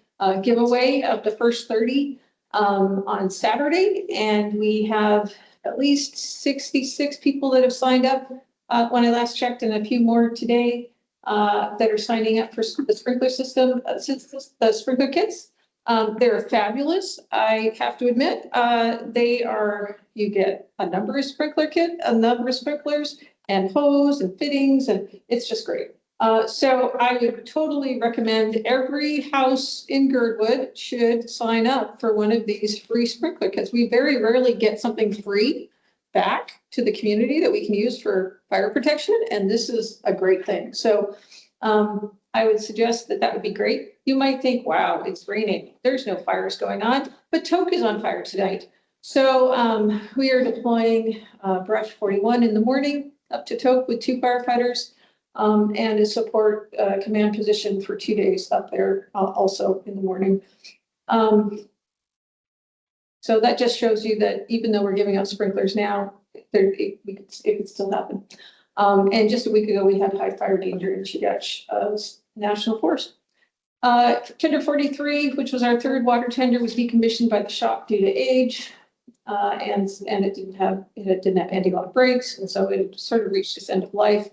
giveaway of the first 30 on Saturday, and we have at least 66 people that have signed up when I last checked, and a few more today that are signing up for the sprinkler system, the sprinkler kits. They're fabulous. I have to admit, you get a number of sprinklers and hose and fittings, and it's just great. So I would totally recommend every house in Girdwood should sign up for one of these free sprinkler kits. We very rarely get something free back to the community that we can use for fire protection, and this is a great thing. So I would suggest that would be great. You might think, wow, it's raining. There's no fires going on, but Toke is on fire tonight. So we are deploying Brush 41 in the morning up to Toke with 2 firefighters and a support command position for 2 days up there also in the morning. So that just shows you that even though we're giving out sprinklers now, it could still happen. And just a week ago, we had high fire danger in Chigach National Forest. Tender 43, which was our 3rd water tender, was decommissioned by the shop due to age, and it didn't have anti-lock brakes, and so it sort of reached its end of life.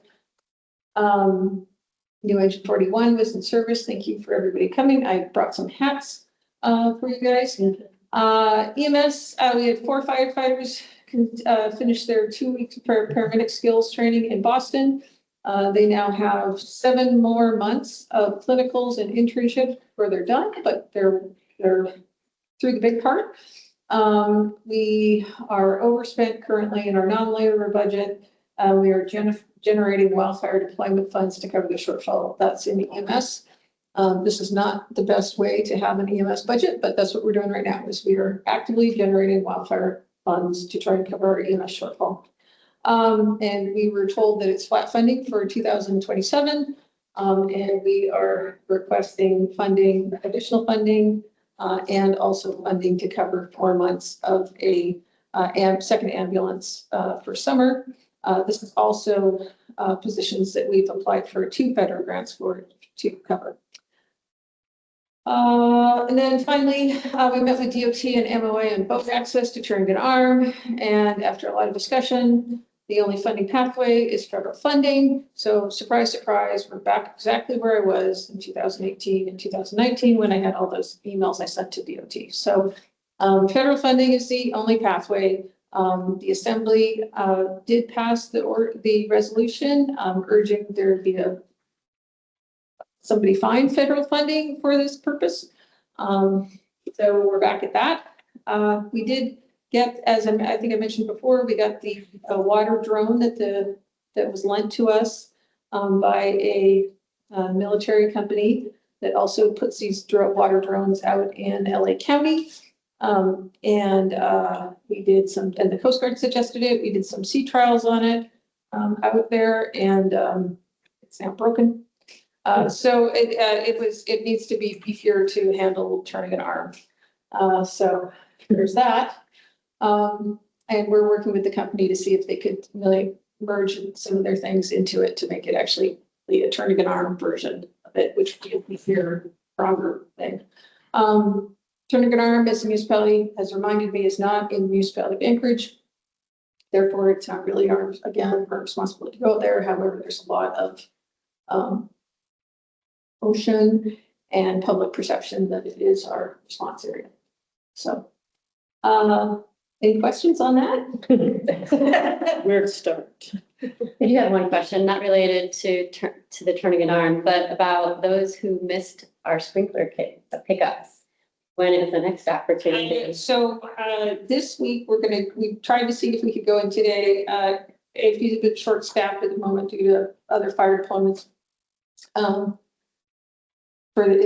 New Engine 41 was in service. Thank you for everybody coming. I brought some hats for you guys. EMS, we had 4 firefighters finish their 2-week paramedic skills training in Boston. They now have 7 more months of clinicals and internships where they're done, but they're through the big part. We are overspent currently in our non-labor budget. We are generating wildfire deployment funds to cover the shortfall that's in the EMS. This is not the best way to have an EMS budget, but that's what we're doing right now, is we are actively generating wildfire funds to try and cover our EMS shortfall. And we were told that it's flat funding for 2027. And we are requesting additional funding, and also funding to cover 4 months of a second ambulance for summer. This is also positions that we've applied for 2 federal grants to cover. And then finally, we met with DOT and MOA on boat access to Turingan Arm. And after a lot of discussion, the only funding pathway is federal funding. So surprise, surprise, we're back exactly where I was in 2018 and 2019 when I had all those emails I sent to DOT. So Federal funding is the only pathway. The Assembly did pass the resolution urging there be somebody find federal funding for this purpose. So we're back at that. We did get, as I think I mentioned before, we got the water drone that was lent to us by a military company that also puts these water drones out in LA County. We did some, and the Coast Guard suggested it. We did some sea trials on it out there, and it's now broken. So it needs to be beefier to handle turning an arm. So there's that. And we're working with the company to see if they could really merge some of their things into it to make it actually a turning an arm version of it, which would be a beefier, stronger thing. Turning an arm, as a municipality has reminded me, is not in the municipality of Anchorage. Therefore, it's not really our responsibility to go there. However, there's a lot of motion and public perception that it is our response area. So, any questions on that? Where to start? I do have one question, not related to the turning an arm, but about those who missed our sprinkler kit pickups. When is the next opportunity? So this week, we tried to see if we could go in today. AFP's a bit short staffed at the moment due to other fire deployments in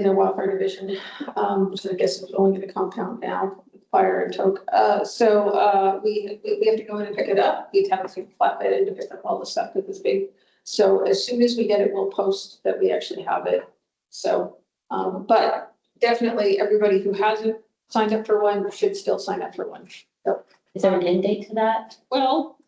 the wildfire division, which I guess is only going to compound now, fire and toke. So we have to go in and pick it up. We have to flatbed in to pick up all the stuff that was big. So as soon as we get it, we'll post that we actually have it. So, but definitely everybody who hasn't signed up for one should still sign up for one. So, Is there an end date to that? well,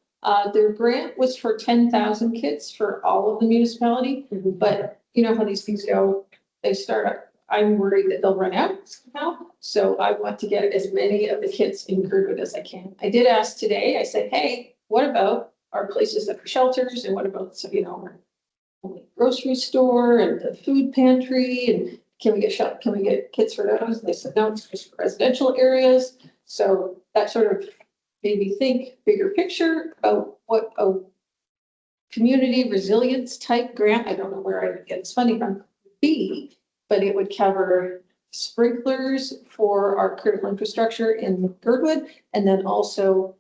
their grant was for 10,000 kits for all of the municipality, but you know how these things go. They start up. I'm worried that they'll run out somehow. So I want to get as many of the kits in Girdwood as I can. I did ask today, I said, hey, what about our places that are shelters? And what about, so, you know, our grocery store and the food pantry, and can we get kits for those? And they said, no, it's just for residential areas. So that sort of made me think bigger picture about what a community resilience type grant, I don't know where I would get this funding from, would be, but it would cover sprinklers for our critical infrastructure in Girdwood, and then also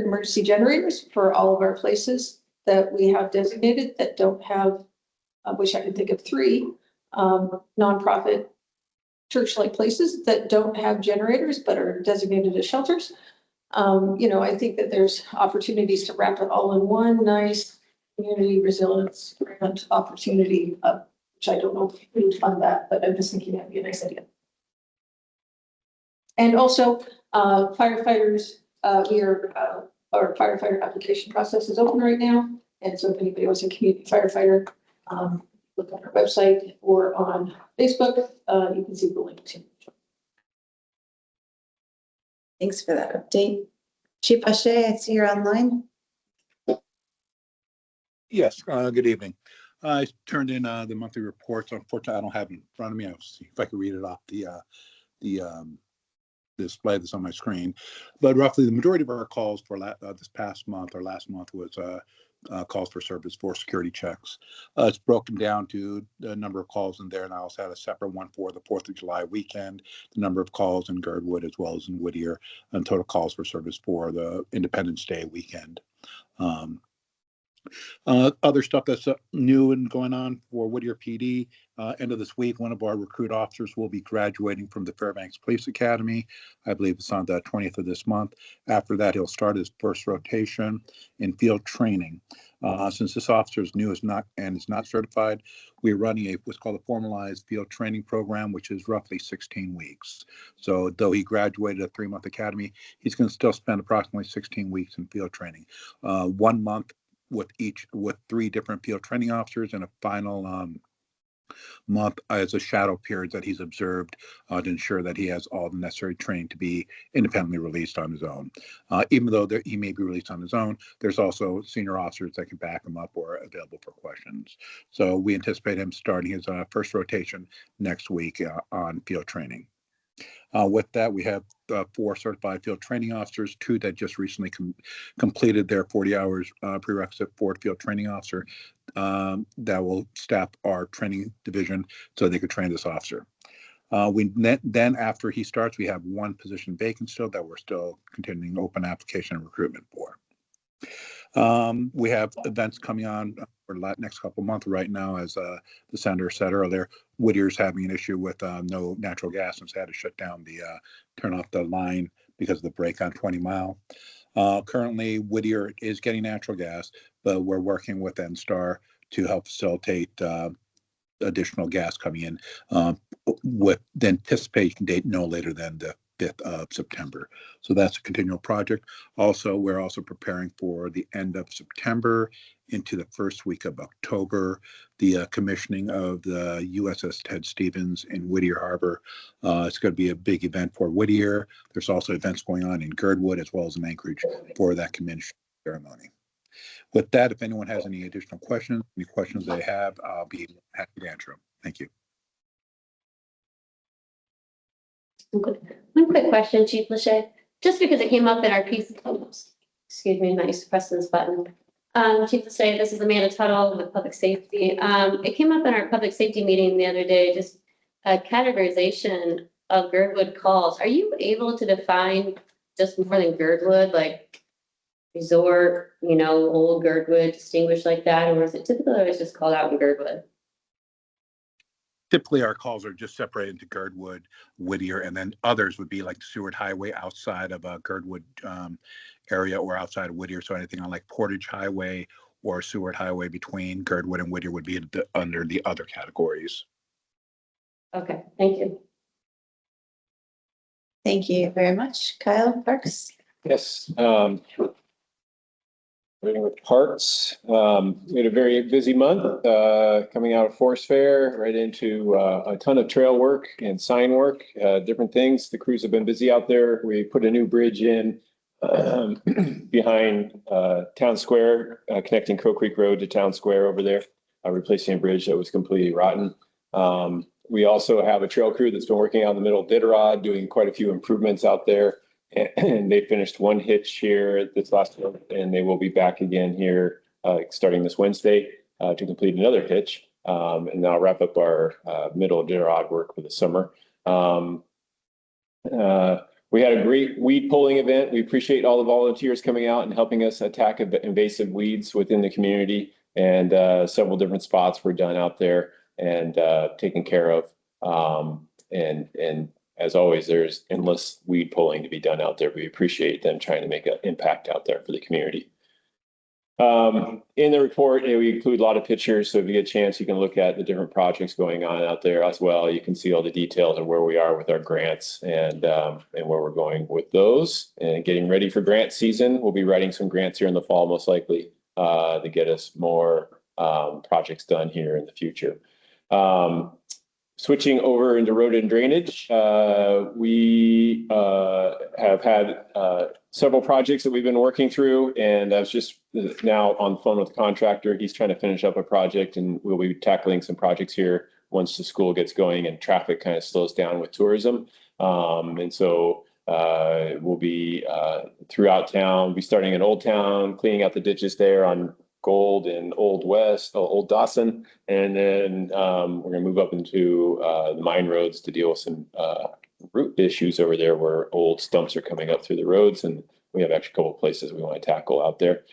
emergency generators for all of our places that we have designated that don't have, I wish I could think of 3 nonprofit church-like places that don't have generators but are designated as shelters. You know, I think that there's opportunities to wrap it all in one nice community resilience grant opportunity, which I don't know if we would fund that, but I'm just thinking that'd be a nice idea. And also, firefighters, our firefighter application process is open right now. And so if anybody wants a community firefighter, look on our website or on Facebook, you can see the link to. Thanks for that update. Chief Ashe, I see you're online. Yes, good evening. I turned in the monthly reports. Unfortunately, I don't have it in front of me. I'll see if I can read it off the display that's on my screen. But roughly the majority of our calls for this past month or last month was calls for service for security checks. It's broken down to the number of calls in there, and I also had a separate one for the 4th of July weekend, the number of calls in Girdwood as well as in Whittier, and total calls for service for the Independence Day weekend. Other stuff that's new and going on for Whittier PD, end of this week, one of our recruit officers will be graduating from the Fairbanks Police Academy. I believe it's on the 20th of this month. After that, he'll start his first rotation in field training. Since this officer is new is not certified, we're running what's called a formalized field training program, which is roughly 16 weeks. So though he graduated a 3-month academy, he's going to still spend approximately 16 weeks in field training. 1 month with 3 different field training officers, and a final month as a shadow period that he's observed to ensure that he has all the necessary training to be independently released on his own. Even though he may be released on his own, there's also senior officers that can back him up or are available for questions. So we anticipate him starting his first rotation next week on field training. With that, we have 4 certified field training officers, 2 that just recently completed their 40 hours prerequisite for field training officer that will staff our training division so they could train this officer. Then after he starts, we have 1 position vacant still that we're still continuing open application and recruitment for. We have events coming on for the next couple of months right now, as the senator said earlier. Whittier's having an issue with no natural gas, and so had to shut down turn off the line because of the break on 20 Mile. Currently, Whittier is getting natural gas, but we're working with NSTAR to help facilitate additional gas coming in with the anticipation date no later than the 5th of September. So that's a continual project. Also, we're also preparing for the end of September into the first week of October, the commissioning of the USS Ted Stevens in Whittier Harbor. It's going to be a big event for Whittier. There's also events going on in Girdwood as well as in Anchorage for that commissioning ceremony. With that, if anyone has any additional questions, any questions they have, I'll be happy to answer them. Thank you. One quick question, Chief Lachey, just because it came up in our piece, excuse me, I'm not used to pressing this button. Chief Lachey, this is Amanda Tuttle with Public Safety. It came up in our public safety meeting the other day, just a categorization of Girdwood calls. Are you able to define just more than Girdwood, like resort, old Girdwood, distinguished like that, or is it typically always just called out in Girdwood? Typically, our calls are just separated into Girdwood, Whittier, and then others would be like the Seward Highway outside of Girdwood area or outside of Whittier. So anything on like Portage Highway or Seward Highway between Girdwood and Whittier would be under the other categories. Okay, thank you. Thank you very much. Kyle, Parks? Yes. Starting with parks, we had a very busy month coming out of Forest Fair, right into a ton of trail work and sign work, different things. The crews have been busy out there. We put a new bridge in behind Town Square, connecting Crow Creek Road to Town Square over there, replacing a bridge that was completely rotten. We also have a trail crew that's been working out in the middle of Iditarod, doing quite a few improvements out there. And they finished 1 hitch here this last month, and they will be back again here starting this Wednesday to complete another hitch. And now wrap up our middle of Iditarod work for the summer. We had a great weed pulling event. We appreciate all the volunteers coming out and helping us attack invasive weeds within the community. And several different spots were done out there and taken care of. And as always, there's endless weed pulling to be done out there. We appreciate them trying to make an impact out there for the community. In the report, we include a lot of pictures. So if you get a chance, you can look at the different projects going on out there as well. You can see all the details of where we are with our grants and where we're going with those. And getting ready for grant season, we'll be writing some grants here in the fall, most likely, to get us more projects done here in the future. Switching over into road and drainage, we have had several projects that we've been working through, and I was just now on the phone with the contractor. He's trying to finish up a project, and we'll be tackling some projects here once the school gets going and traffic kind of slows down with tourism. And so we'll be throughout town. We'll be starting in Old Town, cleaning out the ditches there on Gold and Old Dawson, and then we're going to move up into the mine roads to deal with some root issues over there where old stumps are coming up through the roads, and we have actually a couple of places we want to tackle out there.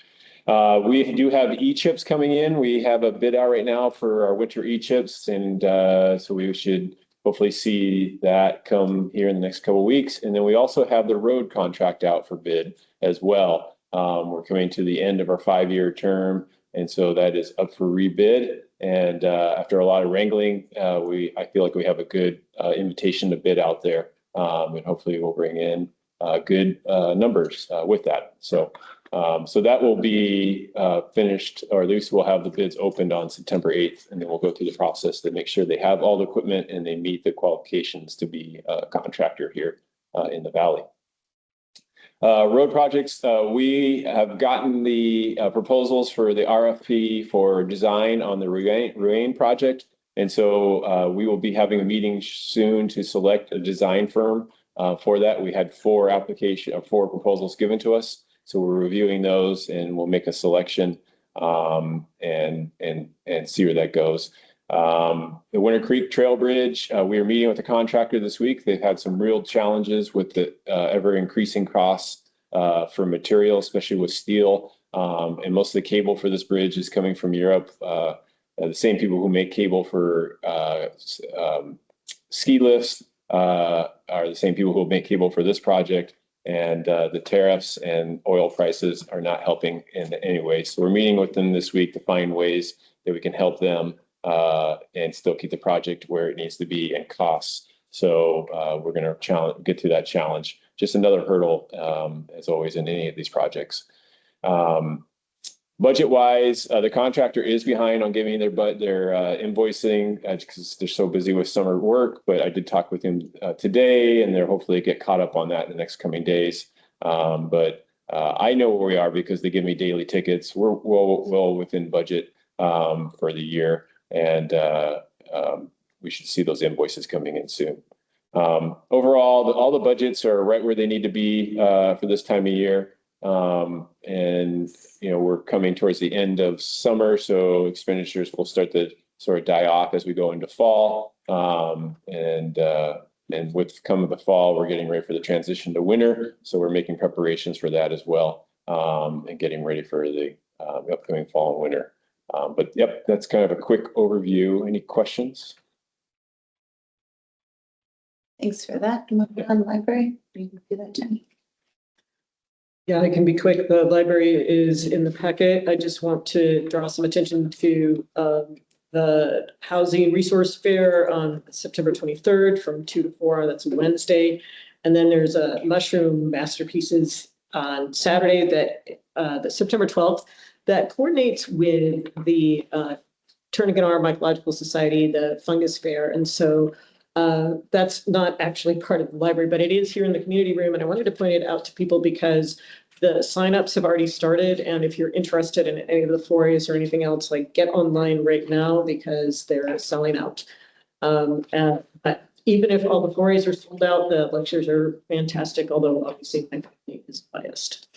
We do have e-chips coming in. We have a bid out right now for our winter e-chips, and so we should hopefully see that come here in the next couple of weeks. And then we also have the road contract out for bid as well. We're coming to the end of our 5-year term, and so that is up for rebid. And after a lot of wrangling, I feel like we have a good invitation to bid out there, and hopefully we'll bring in good numbers with that. So that will be finished, or at least we'll have the bids opened on September 8th, and then we'll go through the process to make sure they have all the equipment and they meet the qualifications to be a contractor here in the Valley. Road projects, we have gotten the proposals for the RFP for design on the Ruane project. And so we will be having a meeting soon to select a design firm for that. We had four proposals given to us. So we're reviewing those and we'll make a selection and see where that goes. The Winter Creek Trail Bridge, we are meeting with the contractor this week. They've had some real challenges with the ever increasing costs for material, especially with steel. And most of the cable for this bridge is coming from Europe. The same people who make cable for ski lifts are the same people who make cable for this project. And the tariffs and oil prices are not helping in any way. So we're meeting with them this week to find ways that we can help them and still keep the project where it needs to be and costs. So we're going to get through that challenge. Just another hurdle, as always, in any of these projects. Budget-wise, the contractor is behind on giving their invoicing because they're so busy with summer work. But I did talk with him today, and they're hopefully get caught up on that in the next coming days. But I know where we are because they give me daily tickets. We're well within budget for the year, and we should see those invoices coming in soon. Overall, all the budgets are right where they need to be for this time of year. And we're coming towards the end of summer, so expenditures will start to sort of die off as we go into fall. And with come of the fall, we're getting ready for the transition to winter, so we're making preparations for that as well, and getting ready for the upcoming fall and winter. But yep, that's kind of a quick overview. Any questions? Thanks for that. Moving on, library. You can do that, Jenny. Yeah, it can be quick. The library is in the packet. I just want to draw some attention to the Housing Resource Fair on September 23rd from 2 to 4. That's Wednesday. And then there's a Mushroom Masterpieces on Saturday that September 12th that coordinates with the Turnagain Mycological Society, the Fungus Fair. And so that's not actually part of the library, but it is here in the community room. And I wanted to point it out to people because the signups have already started. And if you're interested in any of the forays or anything else, like get online right now because they're selling out. And even if all the forays are sold out, the lectures are fantastic, although obviously my company is biased.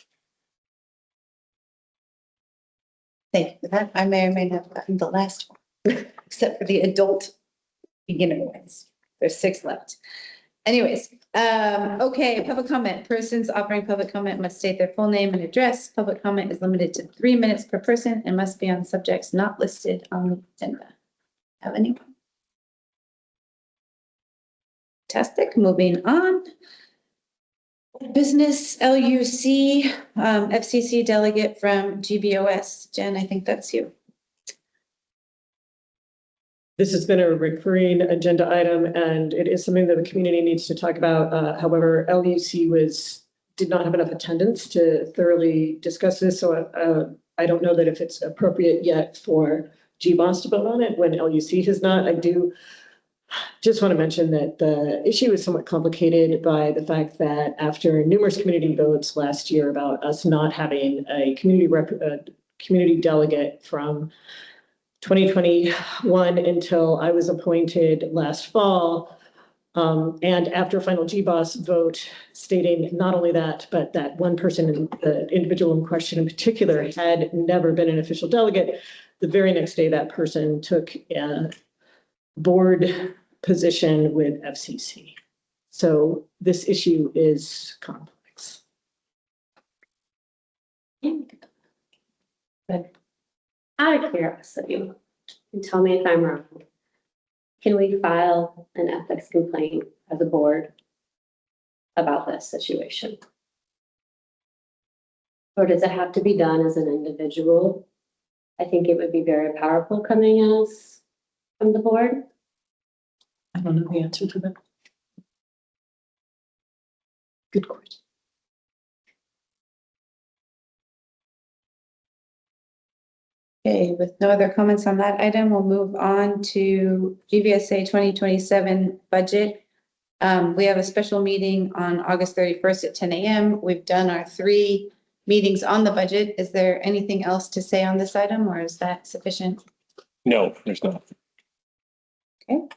Thank you for that. I may or may not have gotten the last one, except for the adult beginner ones. There's 6 left. Anyways, okay, public comment. Persons offering public comment must state their full name and address. Public comment is limited to 3 minutes per person and must be on subjects not listed on the agenda. Have anyone? Fantastic. Moving on. Business LUC, FCC delegate from GBOS. Jen, I think that's you. This has been a recurring agenda item, and it is something that the community needs to talk about. However, LUC did not have enough attendance to thoroughly discuss this, so I don't know that if it's appropriate yet for GBOS to vote on it when LUC has not. I do just want to mention that the issue is somewhat complicated by the fact that after numerous community votes last year about us not having a community delegate from 2021 until I was appointed last fall. And after final GBOS vote stating not only that, but that one person, the individual in question in particular, had never been an official delegate, the very next day that person took a board position with FCC. So this issue is complex. But out of curiosity, and tell me if I'm wrong, can we file an ethics complaint as a board about this situation? Or does it have to be done as an individual? I think it would be very powerful coming as from the board. I don't know the answer to that. Good question. Okay, with no other comments on that item, we'll move on to GVSA 2027 budget. We have a special meeting on August 31st at 10 a.m. We've done our 3 meetings on the budget. Is there anything else to say on this item, or is that sufficient? No, there's not. Okay.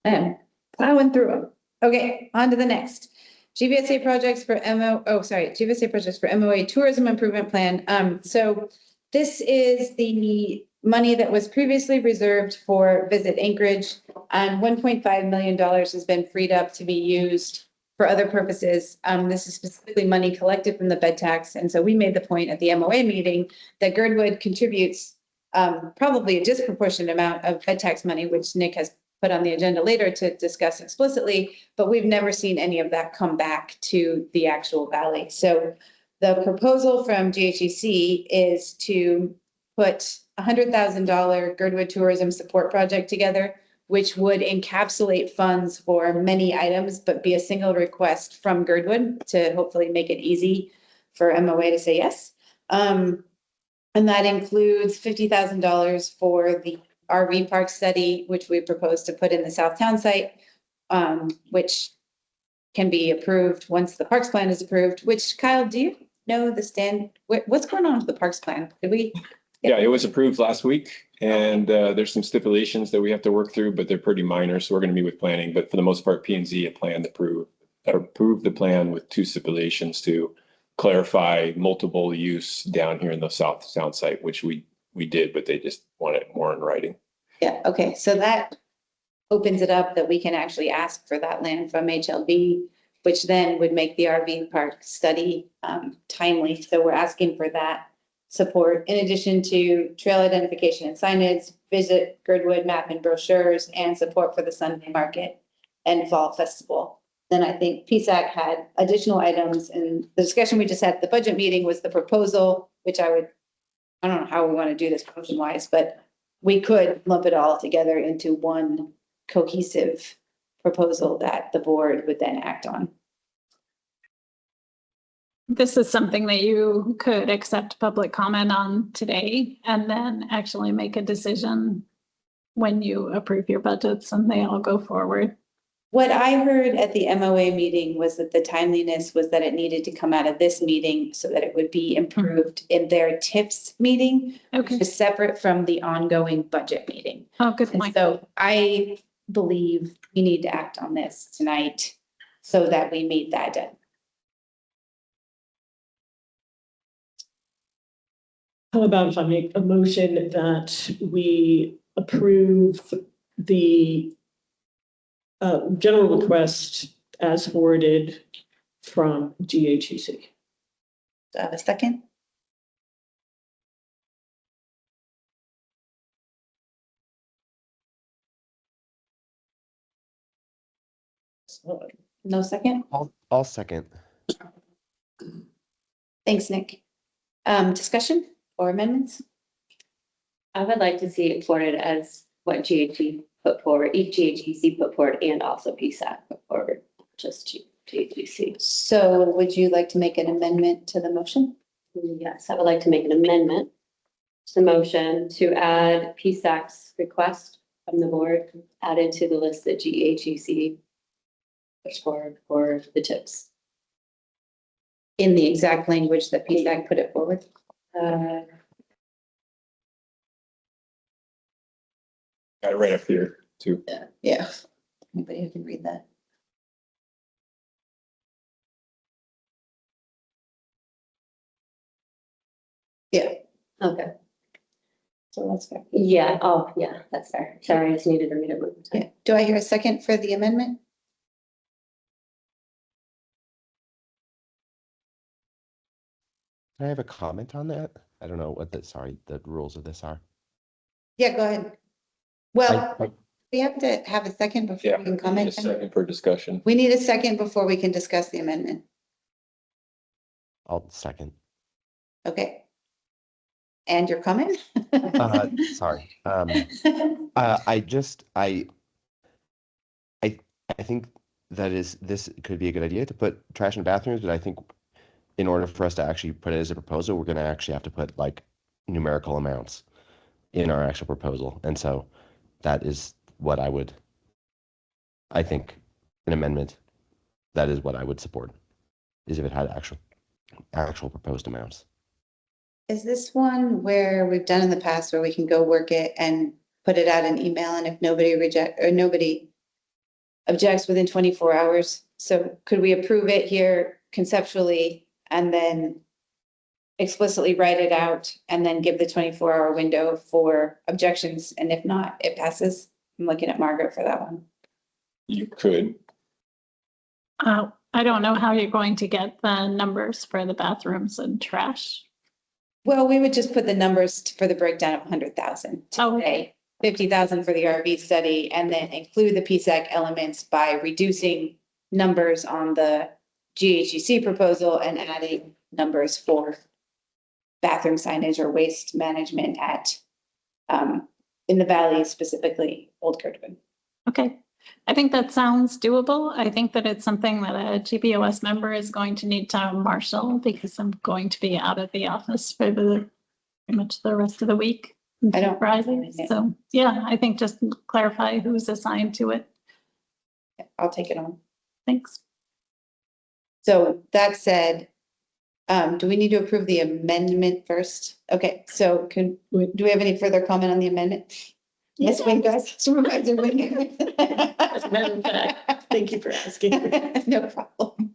And plowing through them. Okay, on to the next. GVSA projects for GVSA projects for MOA Tourism Improvement Plan. So this is the money that was previously reserved for Visit Anchorage. And $1.5 million has been freed up to be used for other purposes. This is specifically money collected from the bed tax. And so we made the point at the MOA meeting that Girdwood contributes probably a disproportionate amount of bed tax money, which Nick has put on the agenda later to discuss explicitly, but we've never seen any of that come back to the actual valley. So the proposal from GHEC is to put $100,000 Girdwood Tourism Support Project together, which would encapsulate funds for many items, but be a single request from Girdwood to hopefully make it easy for MOA to say yes. And that includes $50,000 for the RV park study, which we propose to put in the South Town site, which can be approved once the parks plan is approved, which Kyle, do you know what's going on with the parks plan? Did we? Yeah, it was approved last week and there's some stipulations that we have to work through, but they're pretty minor. So we're going to meet with planning, but for the most part, P&Z had planned to approve the plan with 2 stipulations to clarify multiple use down here in the South Town site, which we did, but they just want it more in writing. Yeah, okay, so that opens it up that we can actually ask for that land from HLB, which then would make the RV park study timely. So we're asking for that support in addition to trail identification and signage, visit Girdwood map and brochures, and support for the Sunday market and fall festival. Then I think PSAC had additional items, and the discussion we just had at the budget meeting was the proposal, which I don't know how we want to do this motion wise, but we could lump it all together into one cohesive proposal that the board would then act on. This is something that you could accept public comment on today and then actually make a decision when you approve your budgets and they all go forward. What I heard at the MOA meeting was that the timeliness was that it needed to come out of this meeting so that it would be improved in their TIPS meeting, which Okay. is separate from the ongoing budget meeting. Oh, good And point. so I believe we need to act on this tonight so that we meet that deadline. How about if I make a motion that we approve the general request as forwarded from GHEC? Do I have a second? No second? I'll second. Thanks, Nick. Discussion or amendments? I would like to see it forwarded as what GHG put forward, each GHGC put forward and also PSAC put forward, just GHGC. So would you like to make an amendment to the motion? Yes, I would like to make an amendment to the motion to add PSAC's request from the board added to the list that GHGC puts forward for the tips. In the exact language that PSAC put it forward? Got it right up here too. Yeah. Anybody who can read that? Yeah, Okay, so that's fair. yeah, oh, yeah, that's fair. Sorry, I just needed to read it one more time. Yeah. Do I hear a second for the amendment? Can I have a comment on that? I don't know what the rules of this are. Yeah, go ahead. Well, I- we have to have a second before Yeah. we can Need a comment. second for discussion. We need a second before we can discuss the amendment. I'll second. Okay. And your comment? Sorry. I think this could be a good idea to put trash in bathrooms, but I think in order for us to actually put it as a proposal, we're going to actually have to put like numerical amounts in our actual proposal. And so that is what I think an amendment, that is what I would support, is if it had actual proposed amounts. Is this one where we've done in the past where we can go work it and put it out an email, and if nobody objects within 24 hours. So could we approve it here conceptually and then explicitly write it out and then give the 24-hour window for objections? And if not, it passes. I'm looking at Margaret for that one. You could. I don't know how you're going to get the numbers for the bathrooms and trash. Well, we would just put the numbers for the breakdown of 100,000 Oh, today, 50,000 for the RV study, and then include the PSAC elements by reducing numbers on the GHGC proposal and adding numbers for bathroom signage or waste management at, in the valley, specifically Old Girdwood. Okay, I think that sounds doable. I think that it's something that a GBOS member is going to need to marshal because I'm going to be out of the office for pretty much the rest of the week. I don't- Friday. So yeah, I think just clarify who's assigned to it. I'll take it on. Thanks. So that said, do we need to approve the amendment first? Okay, so do we have any further comment on the amendment? Yes, Wingard, Supervisor Wingard. As a matter of fact, thank you for asking. No problem.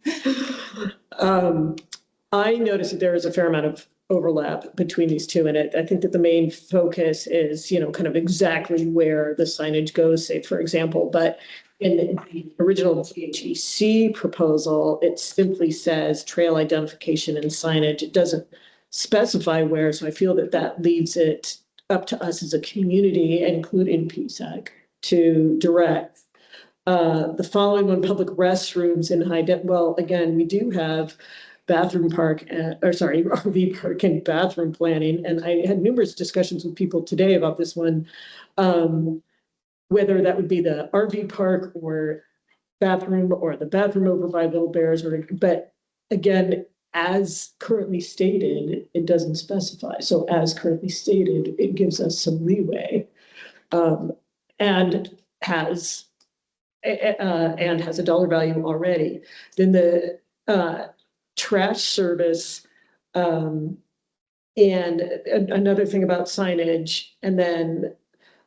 I noticed that there is a fair amount of overlap between these two, and I think that the main focus is, kind of exactly where the signage goes, say, for example, but in the original GHGC proposal, it simply says trail identification and signage. It doesn't specify where, so I feel that that leaves it up to us as a community, including PSAC, to direct. The following one, public restrooms in well, again, we do have RV park and bathroom planning. And I had numerous discussions with people today about this one, whether that would be the RV park or bathroom or the bathroom over by Little Bears, but again, as currently stated, it doesn't specify. So as currently stated, it gives us some leeway, and has a dollar value already. Then the trash service, and another thing about signage, and then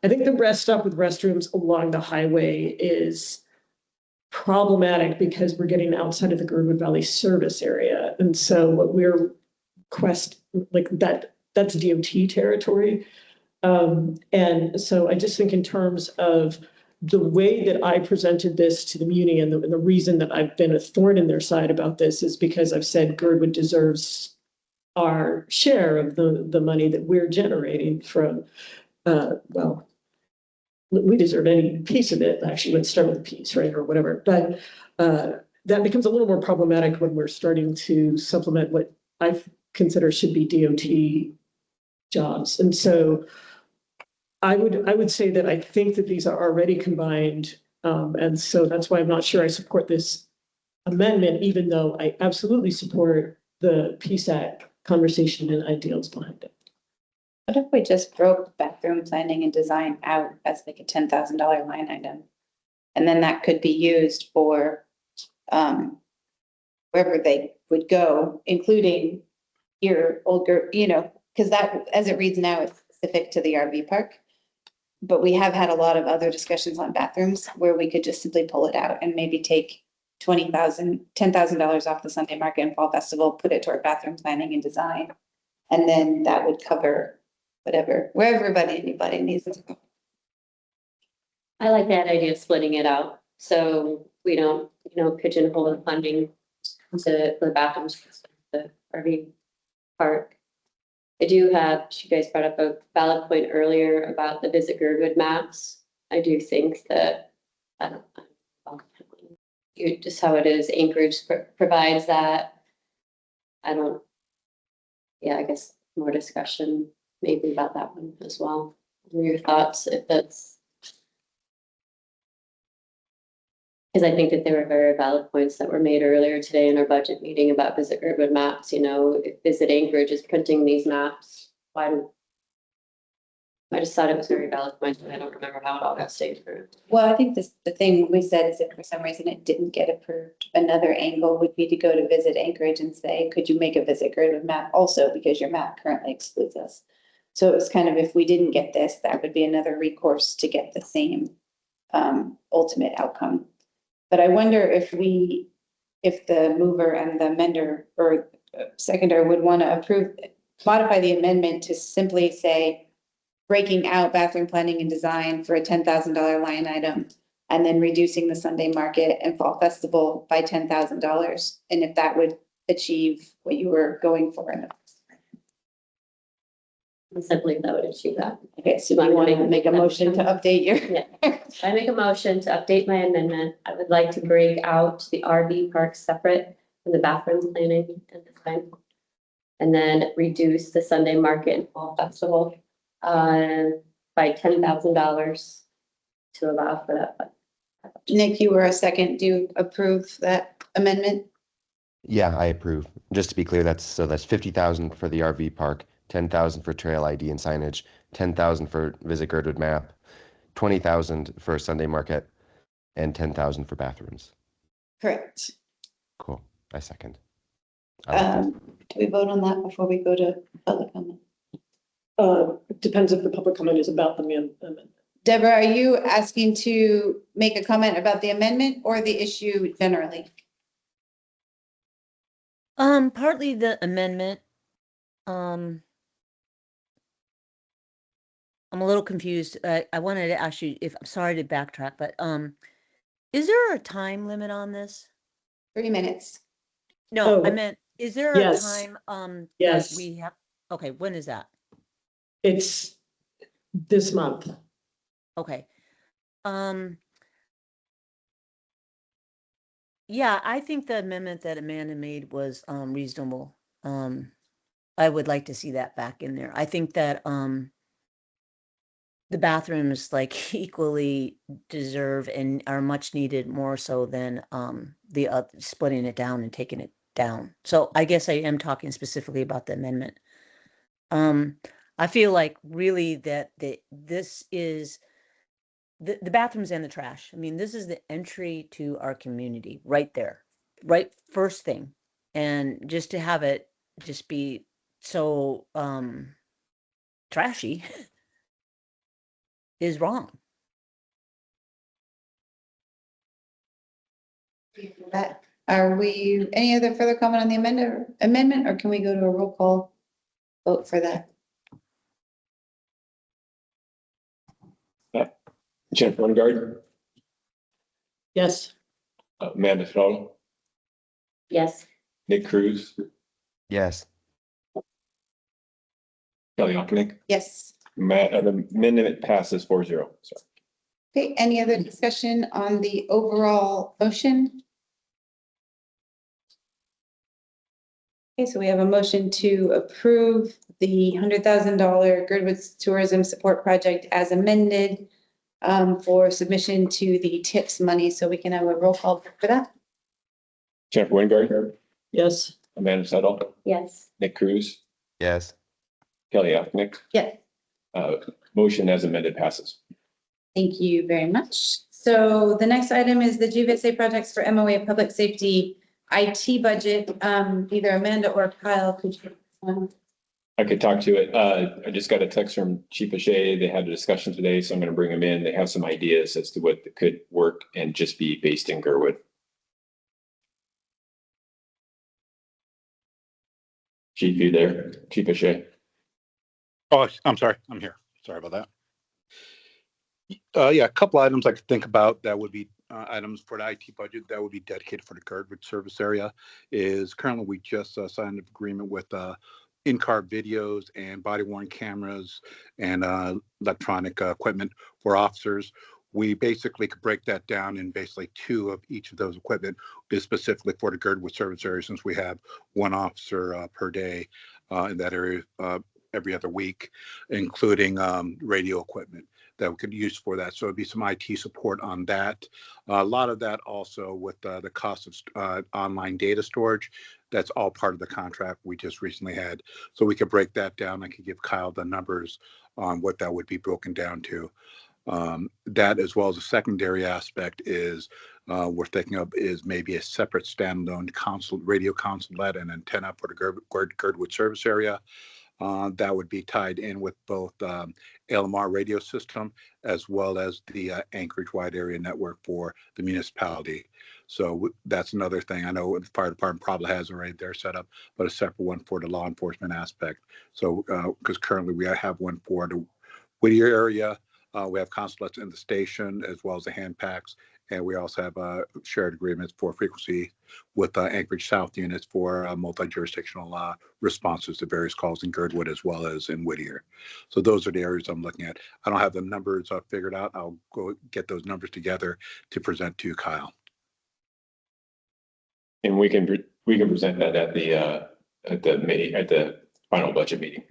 I think the rest stop with restrooms along the highway is problematic because we're getting outside of the Girdwood Valley service area. And so what we're that's DOT territory. And so I just think in terms of the way that I presented this to the Muni, and the reason that I've been a thorn in their side about this is because I've said Girdwood deserves our share of the money that we're generating from, we deserve any piece of it. Actually, let's start with a piece, right, or whatever. But that becomes a little more problematic when we're starting to supplement what I consider should be DOT jobs. And so I would say that I think that these are already combined. And so that's why I'm not sure I support this amendment, even though I absolutely support the PSAC conversation and ideals behind it. What if we just broke bathroom planning and design out as like a $10,000 line item? And then that could be used for wherever they would go, including your older, because that, as it reads now, is specific to the RV park. But we have had a lot of other discussions on bathrooms where we could just simply pull it out and maybe take $10,000 off the Sunday Market and Fall Festival, put it toward bathroom planning and design. And then that would cover wherever anybody needs to go. I like that idea of splitting it out, so we don't, pigeonhole the funding to the bathrooms, for the RV park. I do have, you guys brought up a valid point earlier about the Visit Girdwood maps. I do think that, just how it is, Anchorage provides that. I guess more discussion maybe about that one as well. What are your thoughts, if that's? Because I think that there were very valid points that were made earlier today in our budget meeting about Visit Girdwood maps. If Visit Anchorage is printing these maps, I just thought it was very valid point, and I don't remember how it all got stayed through. Well, I think the thing we said is if for some reason it didn't get approved, another angle would be to go to Visit Anchorage and say, could you make a Visit Girdwood map also, because your map currently excludes us. So it was kind of, if we didn't get this, that would be another recourse to get the same ultimate outcome. But I wonder if the mover and the mender or seconder would want to modify the amendment to simply say, breaking out bathroom planning and design for a $10,000 line item, and then reducing the Sunday market and fall festival by $10,000. And if that would achieve what you were going for. Simply that would achieve that. Okay, so do you want to make a motion to update your? I make a motion to update my amendment. I would like to break out the RV park separate from the bathroom planning and design. And then reduce the Sunday market and fall festival by $10,000 to allow for that. Nick, you were a second. Do you approve that amendment? Yeah, I approve. Just to be clear, that's 50,000 for the RV park, 10,000 for trail ID and signage, 10,000 for Visit Girdwood map, 20,000 for Sunday market, and 10,000 for bathrooms. Correct. Cool. I second. Do we vote on that before we go to public comment? It depends if the public comment is about the amendment. Deborah, are you asking to make a comment about the amendment or the issue generally? Partly the amendment. I'm a little confused. I wanted to ask you I'm sorry to backtrack, but is there a time limit on this? 3 minutes. No, I meant, is there a time Yes. that we have? Okay, when is that? It's this month. Okay. Yeah, I think the amendment that Amanda made was reasonable. I would like to see that back in there. I think that the bathrooms like equally deserve and are much needed, more so than the splitting it down and taking it down. So I guess I am talking specifically about the amendment. I feel like really that this is the bathrooms and the trash. I mean, this is the entry to our community right there, right first thing. And just to have it just be so trashy is wrong. Are we, any other further comment on the amendment, or can we go to a roll call vote for that? Jennifer Wingard, Yes. Amanda Fidalgo, Yes. Nick Cruz, Yes. Kelly Ocknick. Yes. The amendment passes 4-0. So. Okay, any other discussion on the overall motion? Okay, so we have a motion to approve the $100,000 Girdwood Tourism Support Project as amended for submission to the TIPS money. So we can have a roll call for that. Jennifer Wingard, Yes. Amanda Settle, Yes. Nick Cruz, Yes. Kelly Ocknick. Yes. Motion as amended passes. Thank you very much. So the next item is the GVSA projects for MOA Public Safety IT budget. Either Amanda or Kyle could you? I could talk to it. I just got a text from Chief O'Shea. They had a discussion today, so I'm going to bring them in. They have some ideas as to what could work and just be based in Girdwood. Chief, you there? Chief O'Shea. Oh, I'm sorry. I'm here. Sorry about that. Yeah, a couple items I could think about that would be items for the IT budget that would be dedicated for the Girdwood service area. Is currently we just signed an agreement with in-car videos and body-worn cameras and electronic equipment for officers. We basically could break that down in basically 2 of each of those equipment is specifically for the Girdwood service area, since we have 1 officer per day in that area every other week, including radio equipment that we could use for that. So it'd be some IT support on that. A lot of that also with the cost of online data storage. That's all part of the contract we just recently had. So we could break that down. I could give Kyle the numbers on what that would be broken down to. That, as well as a secondary aspect, is we're thinking of is maybe a separate standalone radio consulate and antenna for the Girdwood service area. that would be tied in with both LMR radio system as well as the Anchorage wide area network for the municipality. So that's another thing. I know the fire department probably has already their setup, but a separate one for the law enforcement aspect. So because currently we have one for the Whittier area. We have consulates in the station as well as the hand packs. And we also have shared agreements for frequency with Anchorage South units for multi-jurisdictional responses to various calls in Girdwood as well as in Whittier. So those are the areas I'm looking at. I don't have the numbers figured out. I'll go get those numbers together to present to Kyle. And we can present that at the final budget meeting.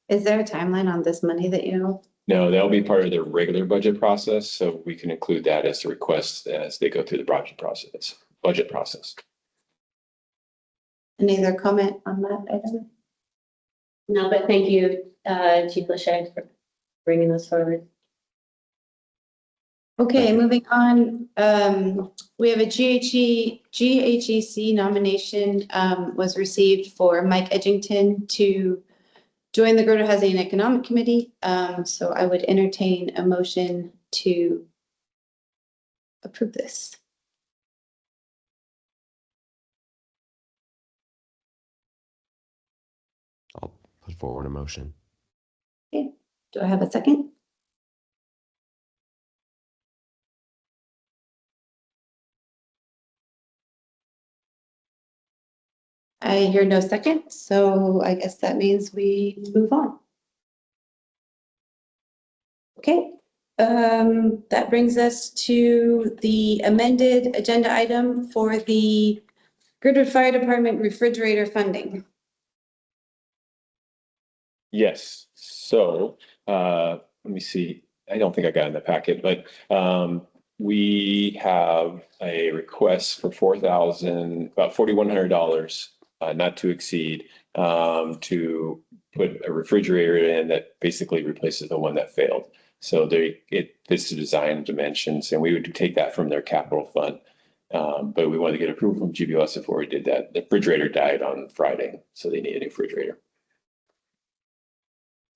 Is there a timeline on this money that you know? No, that'll be part of their regular budget process, so we can include that as a request as they go through the budget process. Any other comment on that item? No, but thank you, Chief Lachey, for bringing this forward. Okay, moving on. We have a GHEC nomination was received for Mike Edgington to join the Greater Housing and Economic Committee. So I would entertain a motion to approve this. I'll put forward a motion. Okay, do I have a second? I hear no second, so I guess that means we move on. Okay, that brings us to the amended agenda item for the Girdwood Fire Department refrigerator funding. Yes, so let me see. I don't think I got in the packet, but we have a request for about $4,100, not to exceed, to put a refrigerator in that basically replaces the one that failed. So it fits the design dimensions, and we would take that from their capital fund. But we wanted to get approval from GBOS before we did that. The refrigerator died on Friday, so they need a new refrigerator.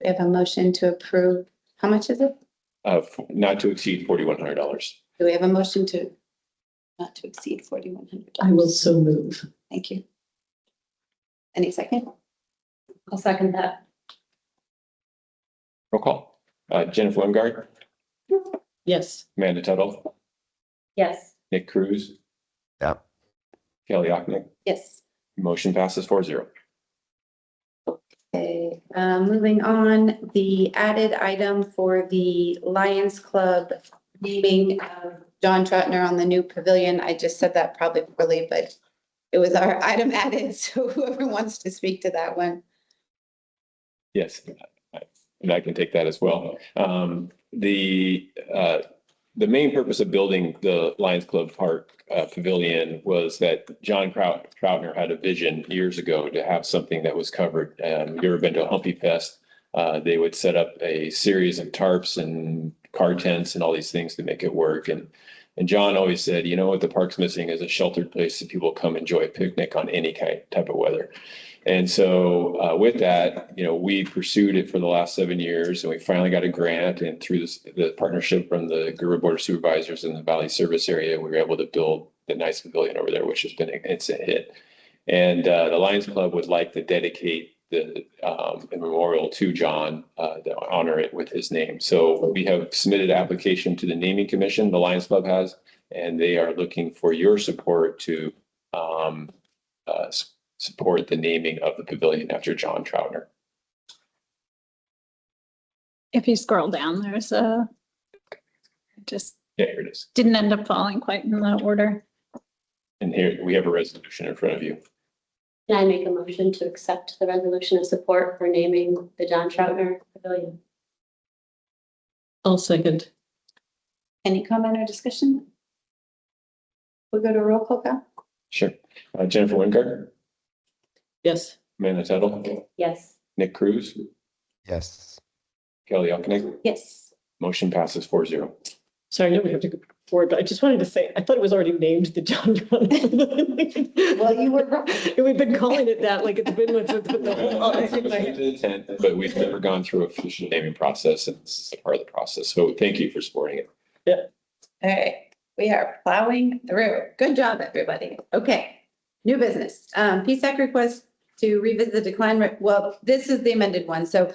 We have a motion to approve. How much is it? Not to exceed $4,100. Do we have a motion to not to exceed $4,100? I will so move. Thank you. Any second? I'll second that. Roll call. Jennifer Wingard, Yes. Amanda Tuttle, Yes. Nick Cruz, Yeah. Kelly Ocknick. Yes. Motion passes 4-0. Okay, moving on, the added item for the Lions Club naming of John Troutner on the new pavilion. I just said that probably poorly, but it was our item added. So whoever wants to speak to that one. Yes, and I can take that as well. The main purpose of building the Lions Club Park Pavilion was that John Troutner had a vision years ago to have something that was covered. You ever been to a Humpy Fest? They would set up a series of tarps and car tents and all these things to make it work. And John always said, you know what the park's missing is a sheltered place that people come enjoy a picnic on any type of weather. And so with that, we pursued it for the last 7 years, and we finally got a grant. And through the partnership from the Girdwood Board of Supervisors in the Valley Service area, we were able to build the nice pavilion over there, which has been an instant hit. And the Lions Club would like to dedicate the memorial to John, to honor it with his name. So we have submitted an application to the naming commission, the Lions Club has, and they are looking for your support to support the naming of the pavilion after John Troutner. If you scroll down, there's just Yeah, here it is. didn't end up falling quite in the order. And here we have a resolution in front of you. Can I make a motion to accept the resolution of support for naming the John Troutner Pavilion? I'll second. Any comment or discussion? We'll go to roll call, Cal. Sure. Jennifer Wingard, Yes. Amanda Tuttle, Yes. Nick Cruz, Yes. Kelly Ocknick. Yes. Motion passes 4-0. So I know we have to go forward, but I just wanted to say, I thought it was already named the John. Well, you were right. And we've been calling it that, like it's been with the whole. Intent, but we've never gone through a official naming process, and this is a part of the process. So thank you for supporting it. All right, we are plowing through. Good job, everybody. Okay, new business. PSAC request to revisit the decline. Well, this is the amended one, so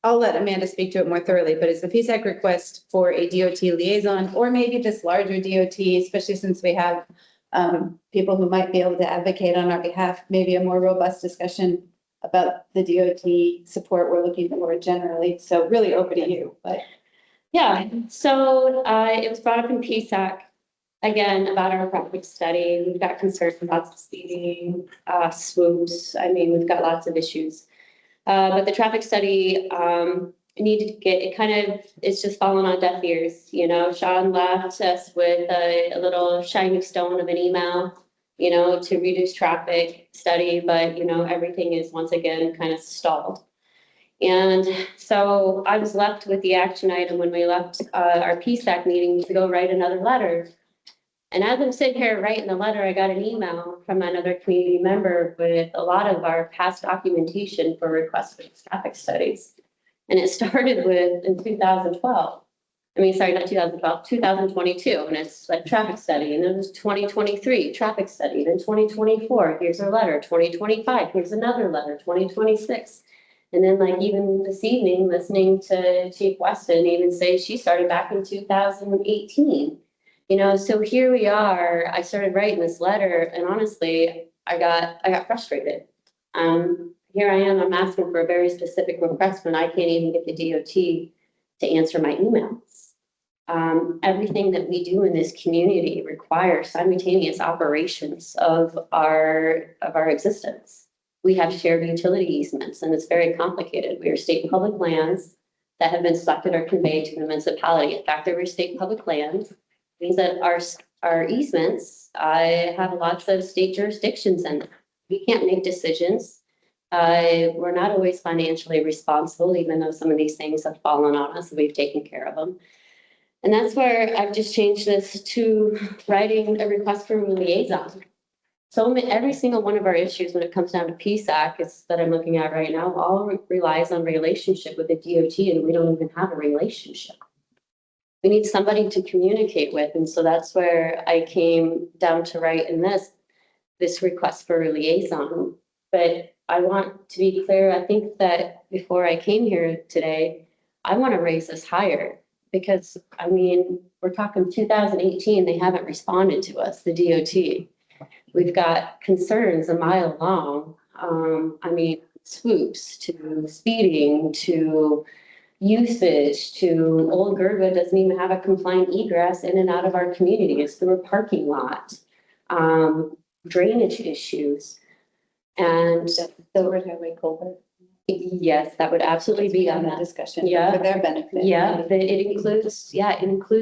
I'll let Amanda speak to it more thoroughly, but it's the PSAC request for a DOT liaison, or maybe this larger DOT, especially since we have people who might be able to advocate on our behalf, maybe a more robust discussion about the DOT support we're looking for generally. So really over to you, but. Yeah, so it was brought up in PSAC, again, about our traffic study. We've got concerns about speeding, swoops. I mean, we've got lots of issues. But the traffic study needed to get, it kind of, it's just fallen on deaf ears. You know, Sean left us with a little shiny stone of an email, you know, to reduce traffic study, but, you know, everything is once again kind of stalled. And so I was left with the action item when we left our PSAC meeting to go write another letter. And as I'm sitting here writing the letter, I got an email from another community member with a lot of our past documentation for requests for traffic studies. And it started with in 2012. I mean, sorry, not 2012, 2022. And it's like traffic study. And then it was 2023 traffic study. Then 2024, here's our letter. 2025, here's another letter. 2026. And then like even this evening, listening to Chief Weston even say she started back in 2018. You know, so here we are. I started writing this letter, and honestly, I got frustrated. Here I am. I'm asking for a very specific request when I can't even get the DOT to answer my emails. Everything that we do in this community requires simultaneous operations of our existence. We have shared utility easements, and it's very complicated. We are state and public lands that have been selected or conveyed to the municipality. In fact, they were state and public lands. Means that our easements have lots of state jurisdictions in them. We can't make decisions. We're not always financially responsible, even though some of these things have fallen on us, we've taken care of them. And that's where I've just changed this to writing a request for a liaison. So every single one of our issues when it comes down to PSAC is that I'm looking at right now, all relies on relationship with the DOT, and we don't even have a relationship. We need somebody to communicate with. And so that's where I came down to write in this request for a liaison. But I want to be clear, I think that before I came here today, I want to raise this higher because, I mean, we're talking 2018, they haven't responded to us, the DOT. We've got concerns a mile long. I mean, swoops to speeding to usage to Old Girdwood doesn't even have a compliant egress in and out of our community. It's through a parking lot. Drainage issues. And Silver Highway Culvert. Yes, that would absolutely be on that discussion. Yeah. For their benefit. Yeah, but it includes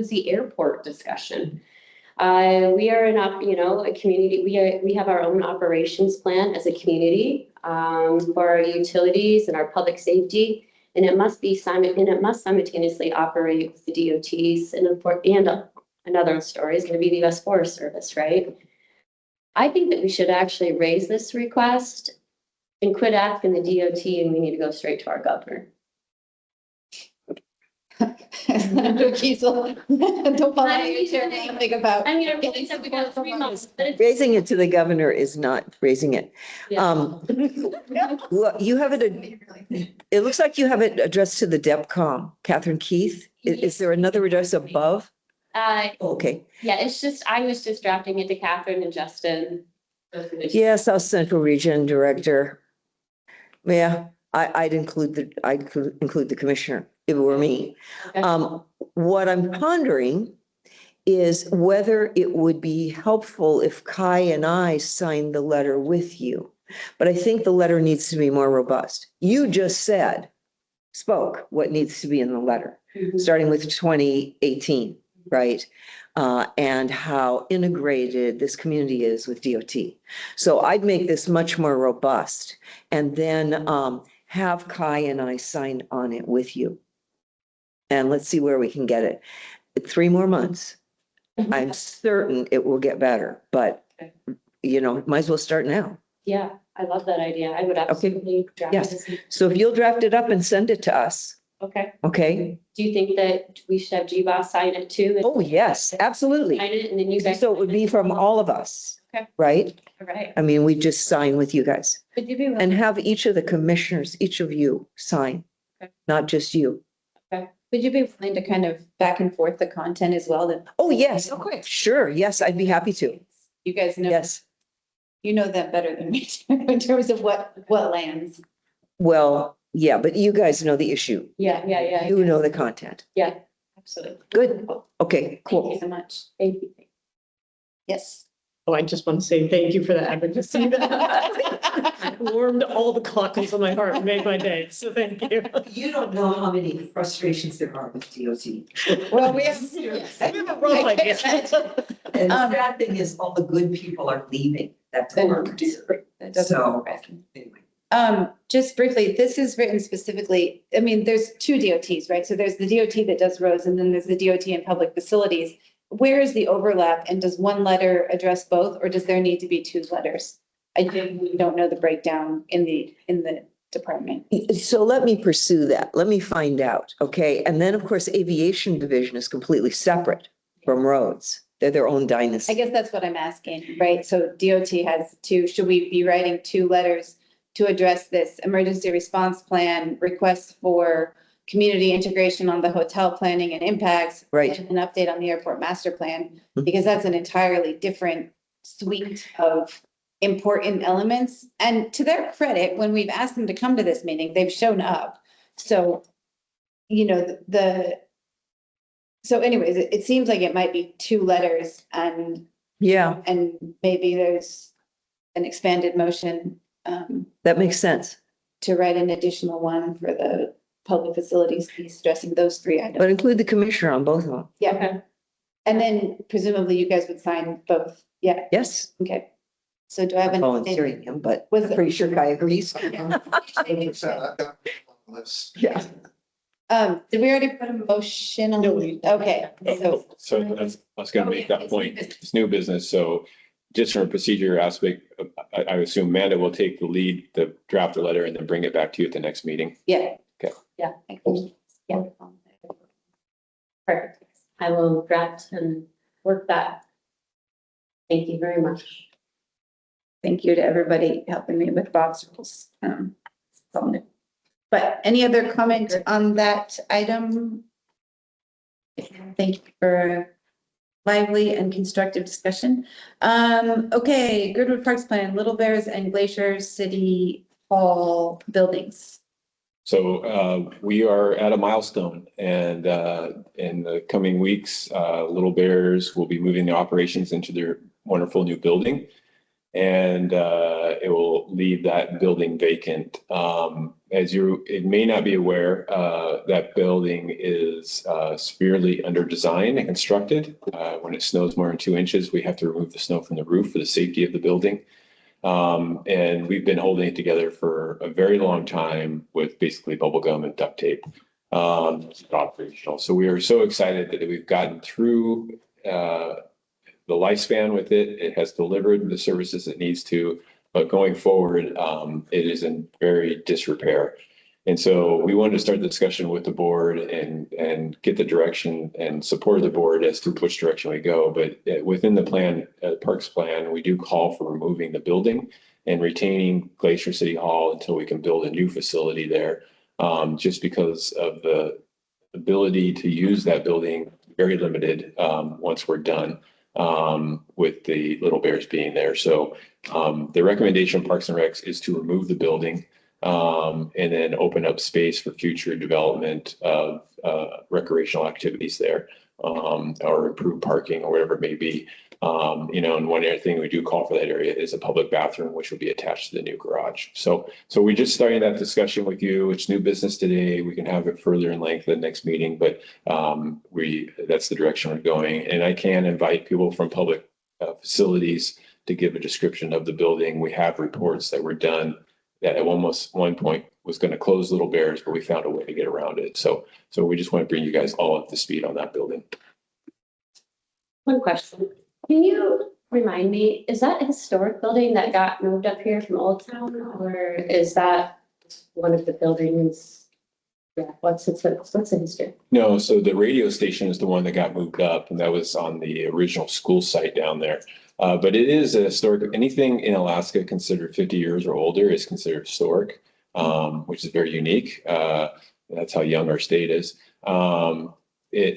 the airport discussion. We are a community, we have our own operations plan as a community for our utilities and our public safety. And it must simultaneously operate with the DOTs and another story is going to be the U.S. Forest Service, right? I think that we should actually raise this request and quit asking the DOT, and we need to go straight to our governor. Don't fall out of your chair and think about. I mean, I really said we got 3 months, but it's. Raising it to the governor is not raising it. Yeah. Well, you have it, it looks like you have it addressed to the DEPCOM. Catherine Keith, is there another address above? Okay. Yeah, it's just, I was just drafting it to Catherine and Justin. Yeah, South Central Region Director. Yeah, I'd include the commissioner if it were me. Okay. What I'm pondering is whether it would be helpful if Kai and I signed the letter with you. But I think the letter needs to be more robust. You just spoke what needs to be in the letter, starting with 2018, right? And how integrated this community is with DOT. So I'd make this much more robust and then have Kai and I sign on it with you. And let's see where we can get it. 3 more months. I'm certain it will get better, but might as well start now. Yeah, I love that idea. I would absolutely draft Yes. this. So if you'll draft it up and send it to us, Okay. okay? Do you think that we should have GBOS sign it too? Oh, yes, absolutely. Sign it and then you guys. So it would be from all of us. Okay. Right? All right. I mean, we just sign with you guys Would you be and have each of the commissioners, each of you sign, Okay. not just you. would you be willing to kind of back and forth the content as well? That Oh, yes. Okay. Sure. Yes, I'd be happy to. you guys know, Yes. you know that better than me too, in terms of what lands. Well, yeah, but you guys know the issue. Yeah. You know the content. Yeah, absolutely. Good. Okay, Thank you cool. so much. Thank you. Yes. Oh, I just want to say thank you for the advocacy. That warmed all the cockles of my heart and made my day. So thank you. You don't know how many frustrations there are with DOT. Well, we have. We have a rough idea. And the sad thing is all the good people are leaving that department. That doesn't So, surprise me. anyway. Just briefly, this is written specifically, I mean, there's 2 DOTs, right? So there's the DOT that does roads and then there's the DOT in public facilities. Where is the overlap and does one letter address both or does there need to be 2 letters? I don't know the breakdown in the department. So let me pursue that. Let me find out. Okay. And then, of course, aviation division is completely separate from roads. They're their own I dynasty. guess that's what I'm asking, right? So DOT has 2, should we be writing 2 letters to address this emergency response plan, requests for community integration on the hotel planning and impacts? Right. And an update on the airport master plan, Mhm. because that's an entirely different suite of important elements. And to their credit, when we've asked them to come to this meeting, they've shown up. So, so anyways, it seems like it might be 2 letters and Yeah, maybe there's an expanded motion that makes sense. to write an additional one for the public facilities piece addressing those 3 items. But include the commissioner on both of them. Yeah. And then presumably you guys would sign both. Yeah, Yes. okay. So do I have I'm an? volunteering him, but Was I'm it- pretty sure Guy agrees. Yeah. Did we already put a motion on? No, we- Okay, so, So I was gonna make that point. It's new business, so just from a procedure aspect, I assume Amanda will take the lead, the draft the letter and then bring it back to you at the next meeting. yeah. Okay. Yeah. Yeah. Perfect. I will draft and work that. Thank you very much. Thank you to everybody helping me with Bob's rules. But any other comment on that item? Thank you for lively and constructive discussion. Okay, Girdwood Parks Plan, Little Bears and Glacier City Hall buildings. So we are at a milestone and in the coming weeks, Little Bears will be moving the operations into their wonderful new building. And it will leave that building vacant. As it may not be aware, that building is severely under designed and constructed. When it snows more than 2 inches, we have to remove the snow from the roof for the safety of the building. And we've been holding it together for a very long time with basically bubble gum and duct tape. Operational. So we are so excited that we've gotten through the lifespan with it. It has delivered the services it needs to, but going forward, it is in very disrepair. And so we wanted to start the discussion with the board and get the direction and support of the board as to which direction we go. But within the plan, Parks plan, we do call for removing the building and retaining Glacier City Hall until we can build a new facility there. Just because of the ability to use that building, very limited once we're done. With the Little Bears being there. So the recommendation of Parks and Recs is to remove the building and then open up space for future development of recreational activities there or improve parking or whatever it may be. And one other thing we do call for that area is a public bathroom, which will be attached to the new garage. So we're just starting that discussion with you. It's new business today. We can have it further in length at the next meeting, but that's the direction we're going. And I can invite people from public facilities to give a description of the building. We have reports that were done that at almost one point was going to close Little Bears, but we found a way to get around it. So we just want to bring you guys all up to speed on that building. One question. Can you remind me, is that a historic building that got moved up here from Old Town, or is that one of the buildings? Yeah, what's the history? No, so the radio station is the one that got moved up, and that was on the original school site down there. But it is a historic, anything in Alaska considered 50 years or older is considered historic, which is very unique. That's how young our state is.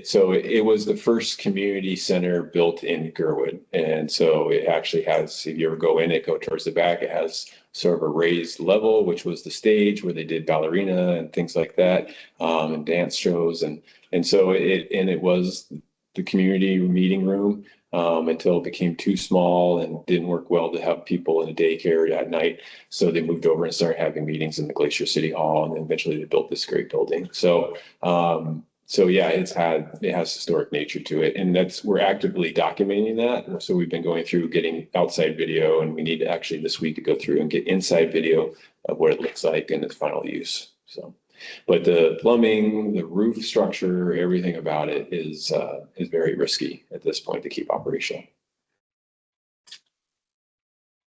So it was the first community center built in Girdwood. And so it actually has, if you ever go in it, go towards the back, it has sort of a raised level, which was the stage where they did ballerina and things like that, and dance shows. And so it was the community meeting room, until it became too small and didn't work well to have people in a daycare at night. So they moved over and started having meetings in the Glacier City Hall, and then eventually they built this great building. So yeah, it has historic nature to it, and we're actively documenting that. So we've been going through getting outside video, and we need to actually this week to go through and get inside video of what it looks like in its final use. So, but the plumbing, the roof structure, everything about it is very risky at this point to keep operational.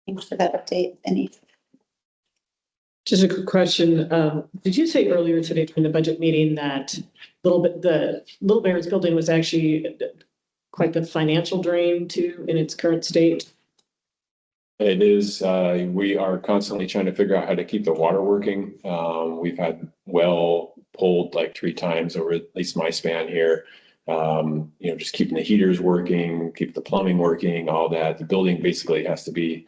Thanks for that update, Annie. Just a quick question. Did you say earlier today during the budget meeting that the Little Bears building was actually quite the financial drain too in its current state? It is. We are constantly trying to figure out how to keep the water working. We've had well pulled like 3 times over at least my span here. Just keeping the heaters working, keep the plumbing working, all that. The building basically has to be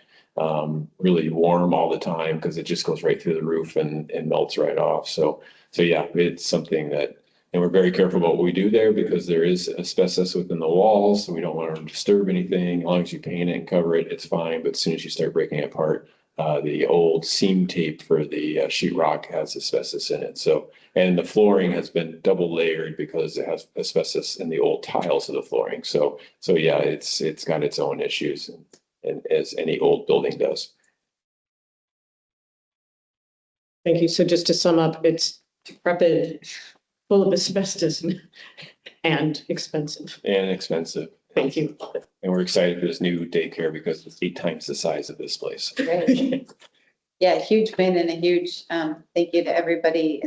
really warm all the time because it just goes right through the roof and melts right off. So yeah, it's something that, and we're very careful about what we do there because there is asbestos within the walls. So we don't want to disturb anything. As long as you paint it and cover it, it's fine. But as soon as you start breaking it apart, the old seam tape for the sheetrock has asbestos in it. So, and the flooring has been double layered because it has asbestos in the old tiles of the flooring. So yeah, it's got its own issues. And as any old building does. Thank you. So just to sum up, it's decrepit, full of asbestos and expensive. Thank you. And we're excited for this new daycare because it's 8 times the size of this place. Great. Yeah, huge win and a huge thank you to everybody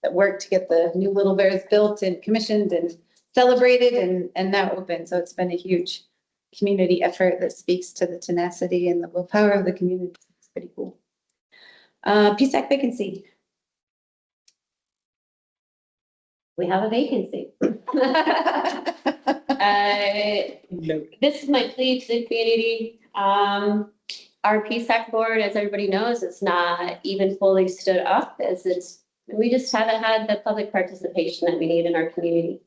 that worked to get the new Little Bears built and commissioned and celebrated and now open. So it's been a huge community effort that speaks to the tenacity and the willpower of the community. It's pretty cool. PSAC vacancy. We have a vacancy. This is my plea to the community. Our PSAC board, as everybody knows, is not even fully stood up we just haven't had the public participation that we need in our community.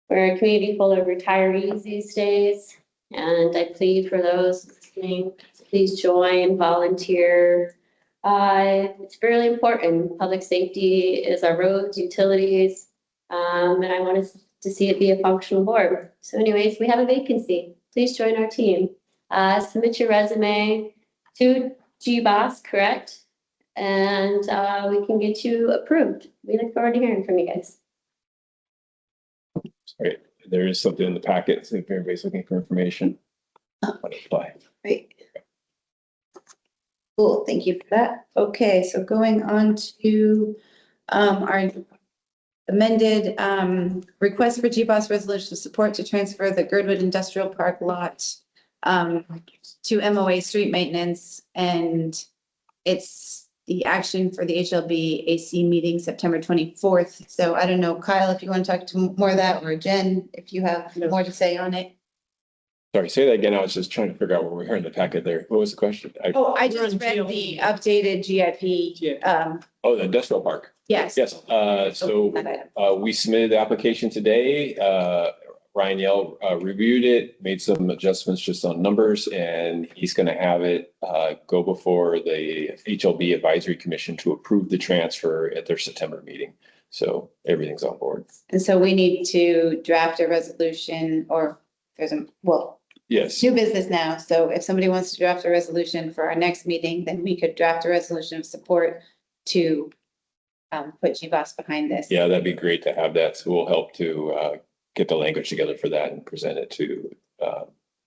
We're a community full of retirees these days. And I plead for those listening, please join, volunteer. It's really important. Public safety is our roads, utilities, and I want us to see it be a functional board. So anyways, we have a vacancy. Please join our team. Submit your resume to GBOS, correct? And we can get you approved. We look forward to hearing from you guys. Great. There is something in the packet, so if everybody's looking for information, apply. Great. Cool, thank you for that. Okay, so going on to our amended request for GBOS resolution of support to transfer the Girdwood Industrial Park lot to MOA street maintenance, and it's the action for the HLB AC meeting September 24th. So I don't know, Kyle, if you want to talk to more of that, or Jen, if you have more to say on it. Sorry, say that again. I was just trying to figure out what we're hearing in the packet there. What was the question? I just read the updated GIP. The industrial park. Yes. Yes. We submitted the application today. Ryan Yell reviewed it, made some adjustments just on numbers, and he's going to have it go before the HLB Advisory Commission to approve the transfer at their September meeting. So everything's on board. And so we need to draft a resolution, or yes, new business now. So if somebody wants to draft a resolution for our next meeting, then we could draft a resolution of support to put GBOS behind this. Yeah, that'd be great to have that. So we'll help to get the language together for that and present it to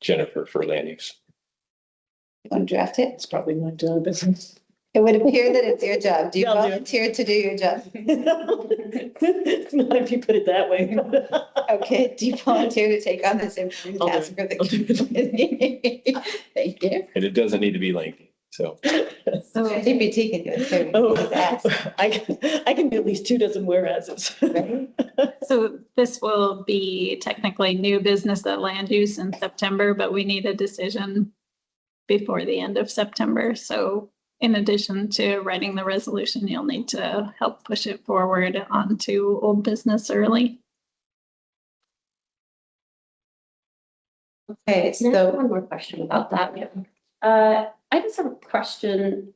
Jennifer for land use. You want to draft it? It's probably my job, isn't it? It would appear that it's your job. Do you Yeah, I'll do it. volunteer to do your job? It's not if you put it that way. Okay, do you volunteer to take on this important I'll do task it. for the I'll do it. community? Thank you. And it doesn't need to be lengthy. So So GPT can do it too. Oh, Just ask. I can do at least 24 whereases. Right? So this will be technically new business at land use in September, but we need a decision before the end of September. So in addition to writing the resolution, you'll need to help push it forward onto old business early. Okay, Can I ask so one more question about that? I just have a question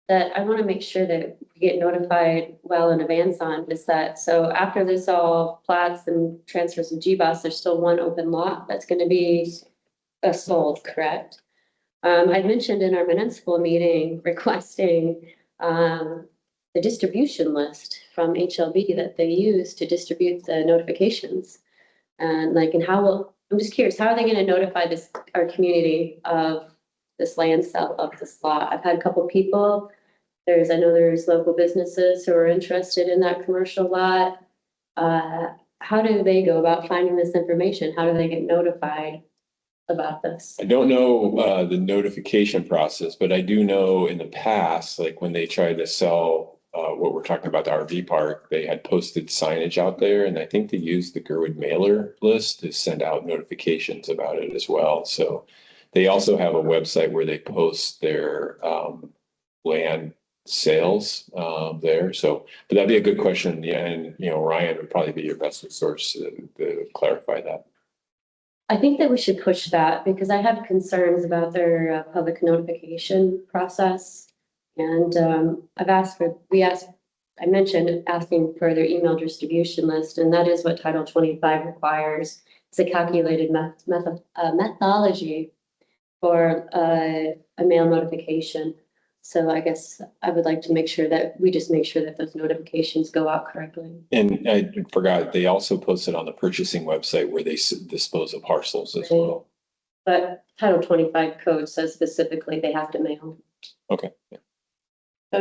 that I want to make sure that we get notified well in advance on is that, so after this all plats and transfers of GBOS, there's still one open lot that's going to be sold, correct? I mentioned in our municipal meeting requesting the distribution list from HLB that they use to distribute the notifications. And like, and how will, I'm just curious, how are they going to notify our community of this land sale of this lot? I've had a couple people, I know there's local businesses who are interested in that commercial lot. How do they go about finding this information? How do they get notified about this? I don't know the notification process, but I do know in the past, like when they tried to sell what we're talking about, the RV park, they had posted signage out there, and I think they used the Girdwood mailer list to send out notifications about it as well. So they also have a website where they post their land sales there. So, but that'd be a good question. Yeah, and Ryan would probably be your best source to clarify that. I think that we should push that because I have concerns about their public notification process. And I mentioned asking for their email distribution list, and that is what Title 25 requires. It's a calculated methodology for a mail notification. So I guess I would like to make sure that we just make sure that those notifications go out correctly. And I forgot, they also posted on the purchasing website where they dispose of parcels as well. But Title 25 code says specifically they have to mail. Okay. So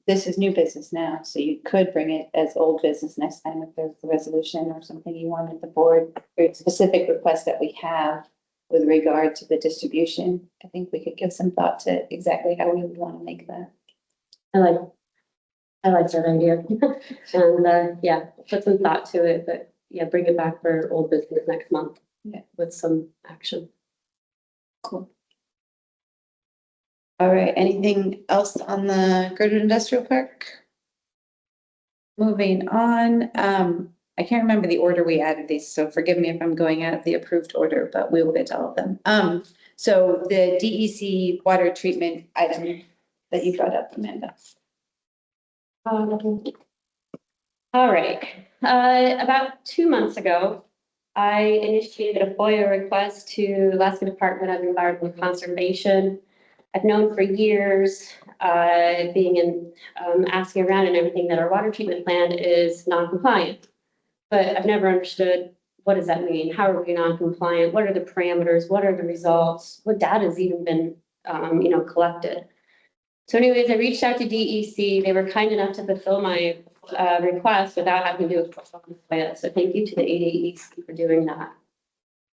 this is new business now, so you could bring it as old business next time if there's a resolution or something you wanted the board, or specific request that we have with regard to the distribution. I think we could give some thought to exactly how we would want to make that. I like that idea. And yeah, put some thought to it, but yeah, bring it back for old business next month. Yeah. With some action. Cool. All right, anything else on the Girdwood Industrial Park? Moving on, I can't remember the order we added these, so forgive me if I'm going out of the approved order, but we will get to all of them. So the DEC water treatment item that you brought up, Amanda. All right, about 2 months ago, I initiated a FOIA request to Alaska Department of Environmental Conservation. I've known for years, asking around and everything, that our water treatment plant is non-compliant. But I've never understood, what does that mean? How are we non-compliant? What are the parameters? What are the results? What data has even been, collected? So anyways, I reached out to DEC. They were kind enough to fulfill my request without having to do a FOIA. So thank you to the ADEC for doing that.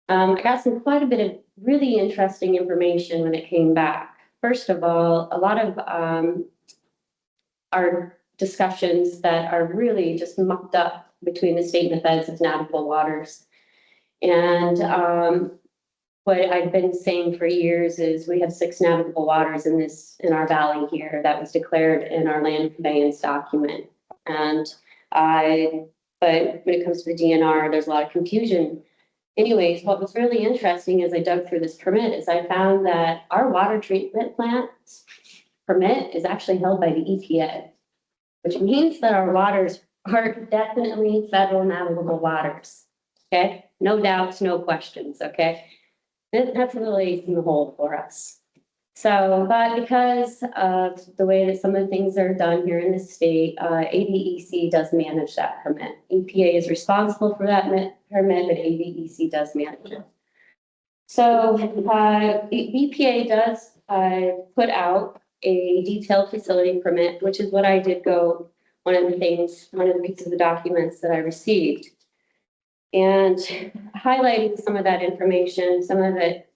I got quite a bit of really interesting information when it came back. First of all, a lot of our discussions that are really just mucked up between the state and the feds is navigable waters. And what I've been saying for years is we have 6 navigable waters in our valley here that was declared in our land conveyance document. And but when it comes to the DNR, there's a lot of confusion. Anyways, what was really interesting as I dug through this permit is I found that our water treatment plant permit is actually held by the EPA, which means that our waters are definitely federal navigable waters. Okay, no doubts, no questions. Okay, that's really in the hole for us. So, but because of the way that some of the things are done here in the state, ADEC does manage that permit. EPA is responsible for that permit, but ADEC does manage it. So EPA does put out a detailed facility permit, which is what I did go, one of the pieces of documents that I received. And highlighting some of that information, some of it.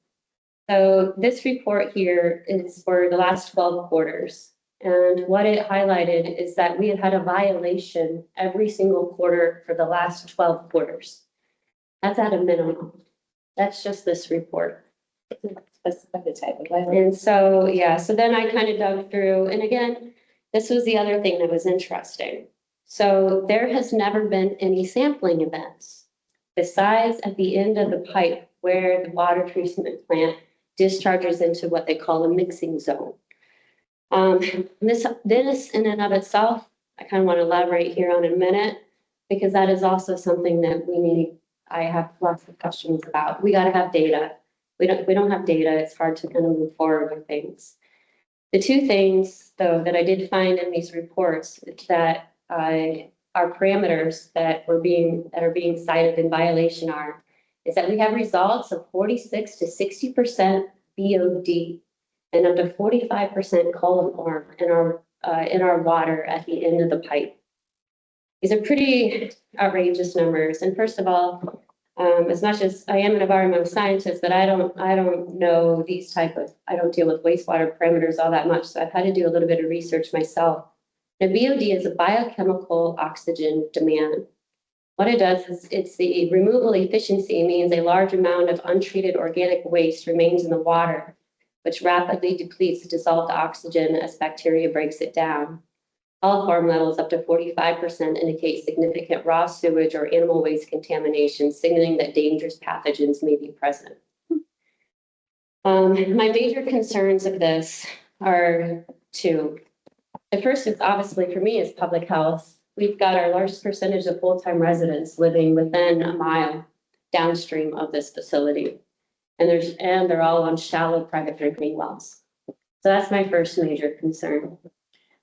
So this report here is for the last 12 quarters. And what it highlighted is that we have had a violation every single quarter for the last 12 quarters. That's at a minimum. That's just this report. Specify the type of violation. And so, yeah, so then I kind of dug through, and again, this was the other thing that was interesting. So there has never been any sampling events besides at the end of the pipe where the water treatment plant discharges into what they call a mixing zone. This in and of itself, I kind of want to elaborate here on in a minute, because that is also something that I have lots of questions about. We got to have data. We don't have data. It's hard to kind of move forward with things. The two things, though, that I did find in these reports that our parameters that are being cited in violation is that we have results of 46 to 60% BOD and up to 45% coliform in our water at the end of the pipe. These are pretty outrageous numbers. And first of all, as much as I am an environmental scientist, but I don't know I don't deal with wastewater parameters all that much. So I've had to do a little bit of research myself. Now, BOD is a biochemical oxygen demand. What it does is it's the removal efficiency, means a large amount of untreated organic waste remains in the water, which rapidly depletes dissolved oxygen as bacteria breaks it down. Coliform levels up to 45% indicate significant raw sewage or animal waste contamination, signaling that dangerous pathogens may be present. My major concerns of this are two. The first is obviously for me is public health. We've got our largest percentage of full-time residents living within a mile downstream of this facility. And they're all on shallow private drinking wells. So that's my first major concern.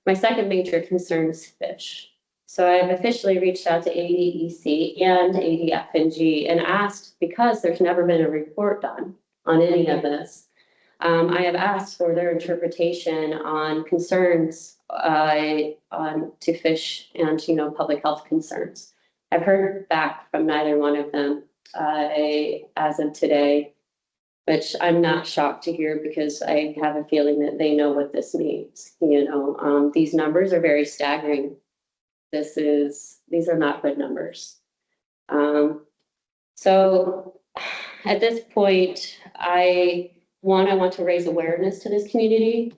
My second major concern is fish. So I've officially reached out to ADEC and ADFNG and asked, because there's never been a report done on any of this, I have asked for their interpretation on concerns to fish and public health concerns. I've heard back from neither one of them as of today, which I'm not shocked to hear because I have a feeling that they know what this means. These numbers are very staggering. These are not good numbers. So at this point, I want to raise awareness to this community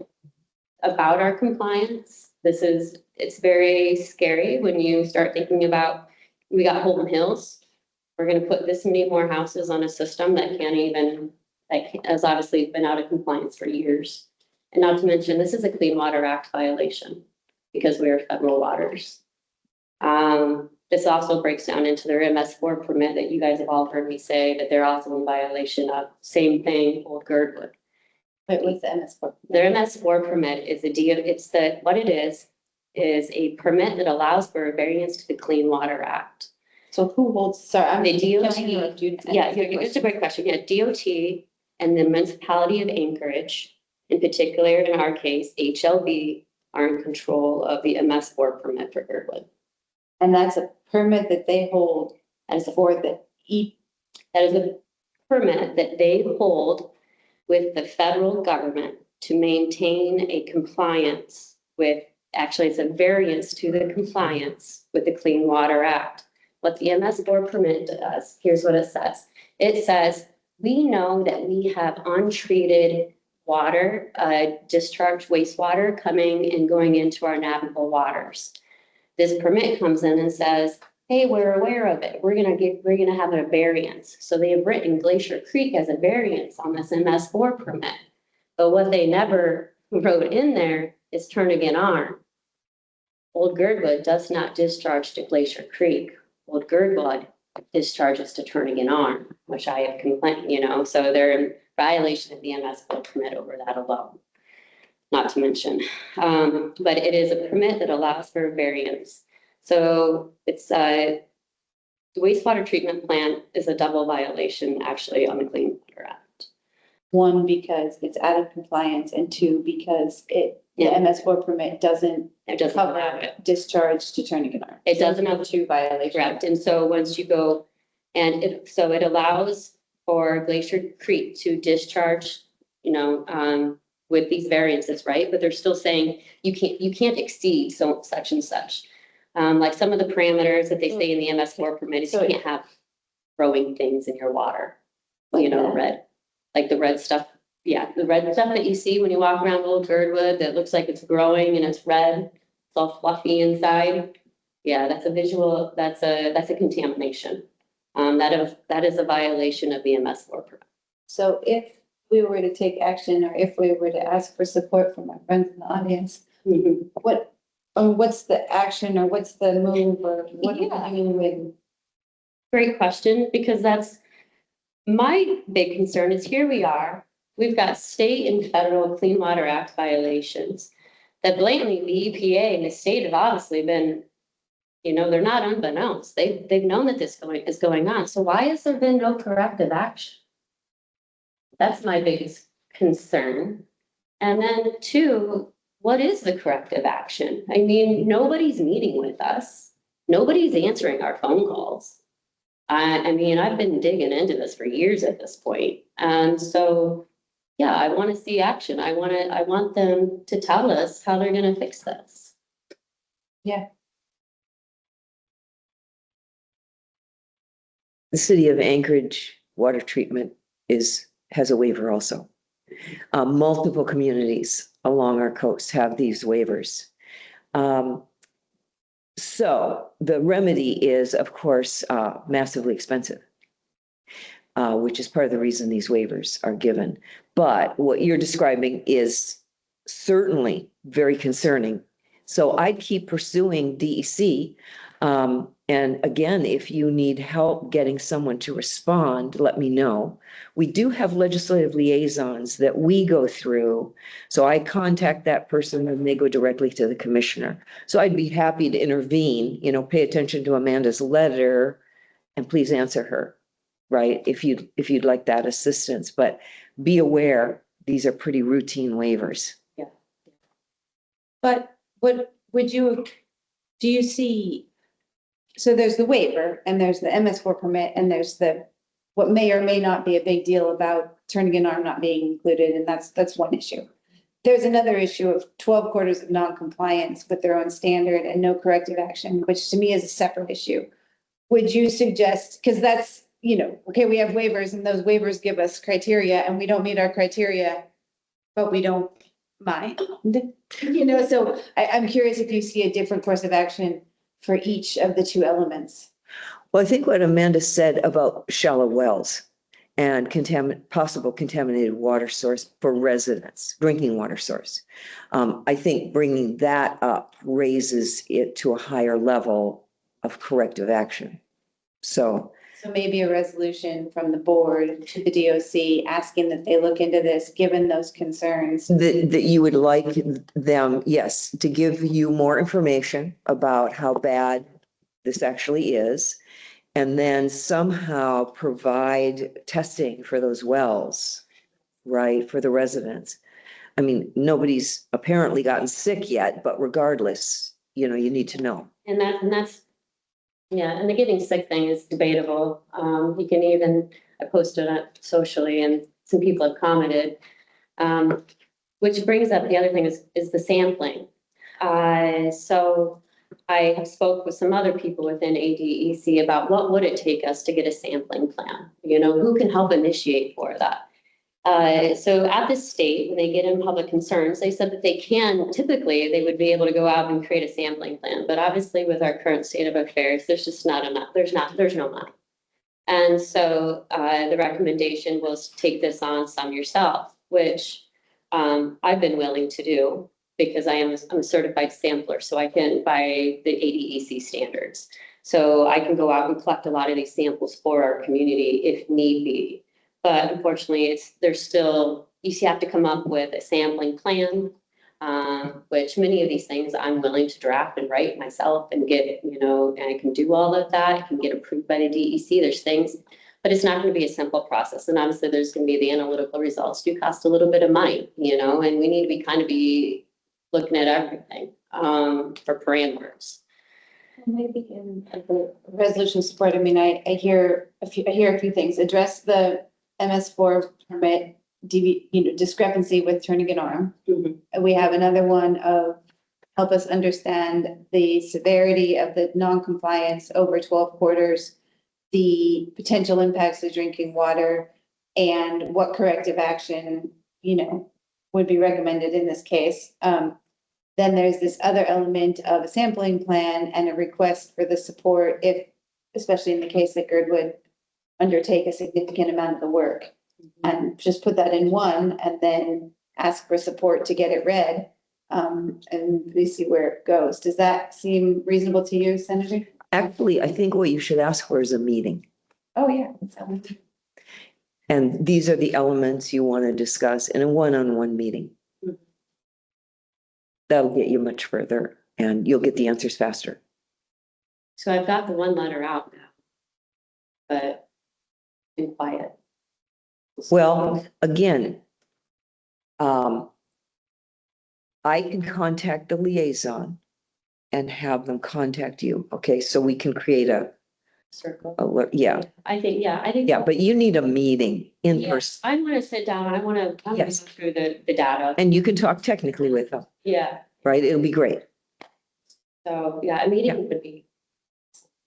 about our compliance. It's very scary when you start thinking about, we got Holden Hills. We're going to put this many more houses on a system that has obviously been out of compliance for years. And not to mention, this is a Clean Water Act violation because we are federal waters. This also breaks down into their MS4 permit that you guys have all heard me say that they're also in violation of. Same thing, Old Girdwood. Wait, what's the MS4? Their MS4 permit is what it is a permit that allows for a variance to the Clean Water Act. So who holds, sorry, I'm the DOT. Yeah, it's a great question. Yeah, DOT and the municipality of Anchorage, in particular, in our case, HLB, are in control of the MS4 permit for Girdwood. And that's a permit that they hold as for the That is a permit that they hold with the federal government to maintain a compliance with, actually it's a variance to the compliance with the Clean Water Act. What the MS4 permit does, here's what it says. It says, we know that we have untreated water, discharged wastewater coming and going into our navigable waters. This permit comes in and says, hey, we're aware of it. We're gonna have a variance. So they have written Glacier Creek as a variance on this MS4 permit. But what they never wrote in there is Turnagain Arm. Old Girdwood does not discharge to Glacier Creek. Old Girdwood discharges to Turnagain Arm, which I have complained, so they're in violation of the MS4 permit over that alone. Not to mention, but it is a permit that allows for a variance. So it's the wastewater treatment plant is a double violation actually on the Clean Water Act. One, because it's out of compliance, and two, because the MS4 permit doesn't It doesn't allow cover it. discharge to Turning Arm. It doesn't have have two violations. Correct. And so once you go, and it allows for Glacier Creek to discharge, with these variances, right? But they're still saying you can't exceed such and such. Like some of the parameters that they say in the MS4 permit is you can't have growing things in your water. Red, like the red stuff. Yeah, the red stuff that you see when you walk around Old Girdwood that looks like it's growing and it's red. It's all fluffy inside. Yeah, that's a visual, that's a contamination. That is a violation of the MS4 permit. So if we were to take action, or if we were to ask for support from our friends in the audience, what's the action, or what's the move, or what do we do with? Great question, because that's my big concern is here we are. We've got state and federal Clean Water Act violations that blatantly the EPA and the state have obviously been, they're not unbeknownst. They've known that this is going on. So why has there been no corrective action? That's my biggest concern. And then two, what is the corrective action? I mean, nobody's meeting with us. Nobody's answering our phone calls. I mean, I've been digging into this for years at this point. And so, yeah, I want to see action. I want them to tell us how they're going to fix this. Yeah. The city of Anchorage water treatment has a waiver also. Multiple communities along our coast have these waivers. So the remedy is, of course, massively expensive, which is part of the reason these waivers are given. But what you're describing is certainly very concerning. So I'd keep pursuing DEC. And again, if you need help getting someone to respond, let me know. We do have legislative liaisons that we go through. So I contact that person and they go directly to the commissioner. So I'd be happy to intervene, pay attention to Amanda's letter and please answer her, right? If you'd like that assistance, but be aware, these are pretty routine waivers. Yeah. But do you see? So there's the waiver and there's the MS4 permit and there's what may or may not be a big deal about Turning an Arm not being included. And that's one issue. There's another issue of 12 quarters of non-compliance with their own standard and no corrective action, which to me is a separate issue. Would you suggest, because that's, okay, we have waivers and those waivers give us criteria and we don't meet our criteria, but we don't mind, so I'm curious if you see a different course of action for each of the two elements. Well, I think what Amanda said about shallow wells and possible contaminated water source for residents, drinking water source. I think bringing that up raises it to a higher level of corrective action. So maybe a resolution from the board to the DOC asking that they look into this, given those concerns. That you would like them, yes, to give you more information about how bad this actually is, and then somehow provide testing for those wells, right, for the residents. I mean, nobody's apparently gotten sick yet, but regardless, you need to know. And that's yeah, and the getting sick thing is debatable. You can even, I posted it socially and some people have commented, which brings up the other thing is the sampling. So I have spoke with some other people within ADEC about what would it take us to get a sampling plan? Who can help initiate for that? So at the state, when they get in public concerns, they said that typically they would be able to go out and create a sampling plan. But obviously with our current state of affairs, there's just not enough, there's no money. And so the recommendation was take this on some yourself, which I've been willing to do because I'm a certified sampler. So I can, by the ADEC standards. So I can go out and collect a lot of these samples for our community if need be. But unfortunately, you have to come up with a sampling plan, which many of these things I'm willing to draft and write myself and get, and I can do all of that. I can get approved by the DEC. There's things, But it's not going to be a simple process. And obviously there's going to be the analytical results do cost a little bit of money, you know, and we need to be looking at everything for parameters. Maybe in the resolution support, I mean, I hear a few things. Address the MS4 permit discrepancy with turning an arm. And we have another one of help us understand the severity of the non-compliance over 12 quarters, the potential impacts of drinking water, and what corrective action, would be recommended in this case. Then there's this other element of a sampling plan and a request for the support if, especially in the case that Girdwood undertake a significant amount of the work. And just put that in one and then ask for support to get it read. And we see where it goes. Does that seem reasonable to you, Senator? Actually, I think what you should ask for is a meeting. Oh, yeah. And these are the elements you want to discuss in a one-on-one meeting. That'll get you much further and you'll get the answers faster. So I've got the one letter out now, but been quiet. Well, again, I can contact the liaison and have them contact you. Okay, so we can create a Circle. yeah. I think. Yeah, but you need a meeting in person. I want to sit down. I want to go through the data. And you can talk technically with them, Yeah. right? It'll be great. So, yeah, a meeting would be.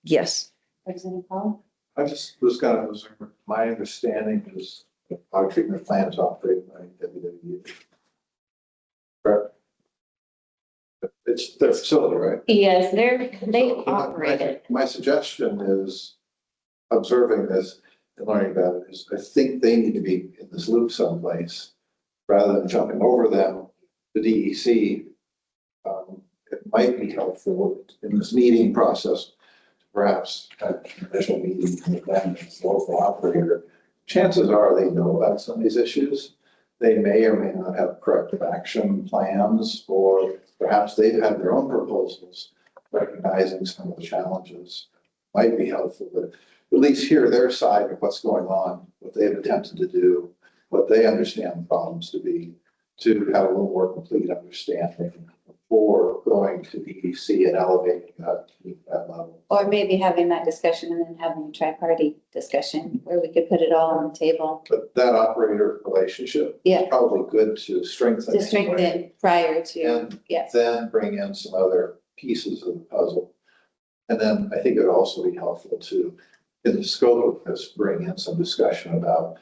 Yes. Representative Paul? I just was kind of, my understanding is our treatment plant is operated by WWE. Correct? It's their facility, right? Yes, they So operate it. My suggestion is observing this and learning about it is I think they need to be in this loop someplace rather than jumping over them, the DEC. It might be helpful in this meeting process, perhaps have an initial meeting with them as the local operator. Chances are they know about some of these issues. They may or may not have corrective action plans, or perhaps they've had their own proposals recognizing some of the challenges. Might be helpful to at least hear their side of what's going on, what they've attempted to do, what they understand the problems to be, to have a little more complete understanding before going to DEC and elevating that to that level. Or maybe having that discussion and then having a tri-party discussion where we could put it all on the table. But that operator relationship is probably good to strengthen. To strengthen it prior to, And yes. then bring in some other pieces of the puzzle. And then I think it would also be helpful to, in the scope of this, bring in some discussion about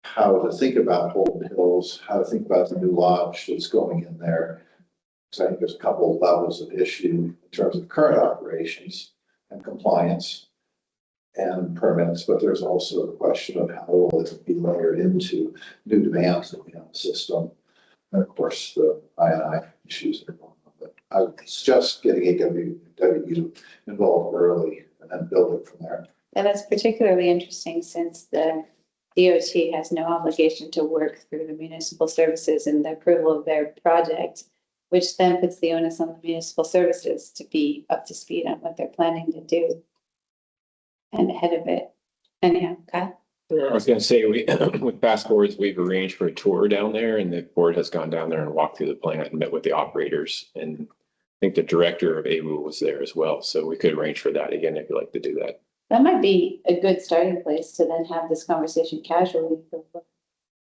how to think about Holden Hills, how to think about the new lodge that's going in there. Because I think there's a couple of levels of issue in terms of current operations and compliance and permits, but there's also the question of how will it be layered into new demands that we have in the system. And of course, the I&I issues that are going on. But I would suggest getting AWW involved early and then build it from there. And that's particularly interesting since the DOT has no obligation to work through the municipal services and the approval of their project, which then puts the onus on the municipal services to be up to speed on what they're planning to do and ahead of it. Anyhow, Kyle? I was going to say, with past boards, we've arranged for a tour down there and the board has gone down there and walked through the plant and met with the operators. And I think the director of AWU was there as well. So we could arrange for that again, if you'd like to do that. That might be a good starting place to then have this conversation casually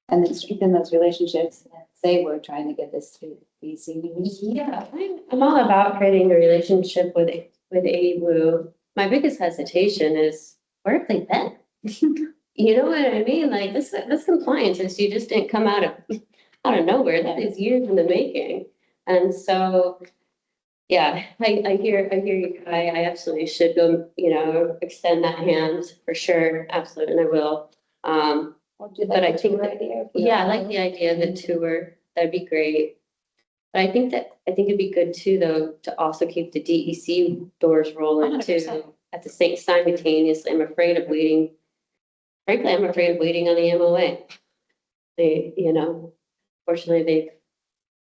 and then strengthen those relationships and say we're trying to get this to BC. Yeah, I'm all about creating a relationship with AWU. My biggest hesitation is, where have they been? You know what I mean? Like this compliance issue just didn't come out of nowhere. That is years in the making. And so, yeah, I hear you, Kai. I absolutely should go, extend that hand for sure. Absolutely, and I will. But I think that, I like the idea of the tour. That'd be great. But I think it'd be good too, though, to also keep the DEC doors rolling 100%. too. At the same simultaneously, I'm afraid of waiting. Frankly, I'm afraid of waiting on the MOA. Fortunately, they've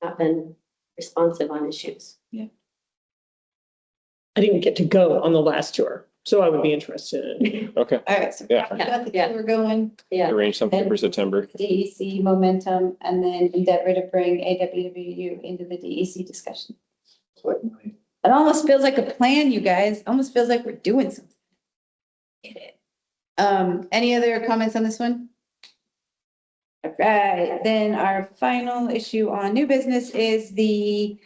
not been responsive on issues. I didn't get to go on the last tour. So I would be interested in. Okay, All right, so Yeah. got the killer going. Yeah. arrange something for September. DEC momentum and then endeavor to bring AWWU into the DEC discussion. It almost feels like a plan, you guys. Almost feels like we're doing something. Get it. Any other comments on this one? All right, then our final issue on new business is the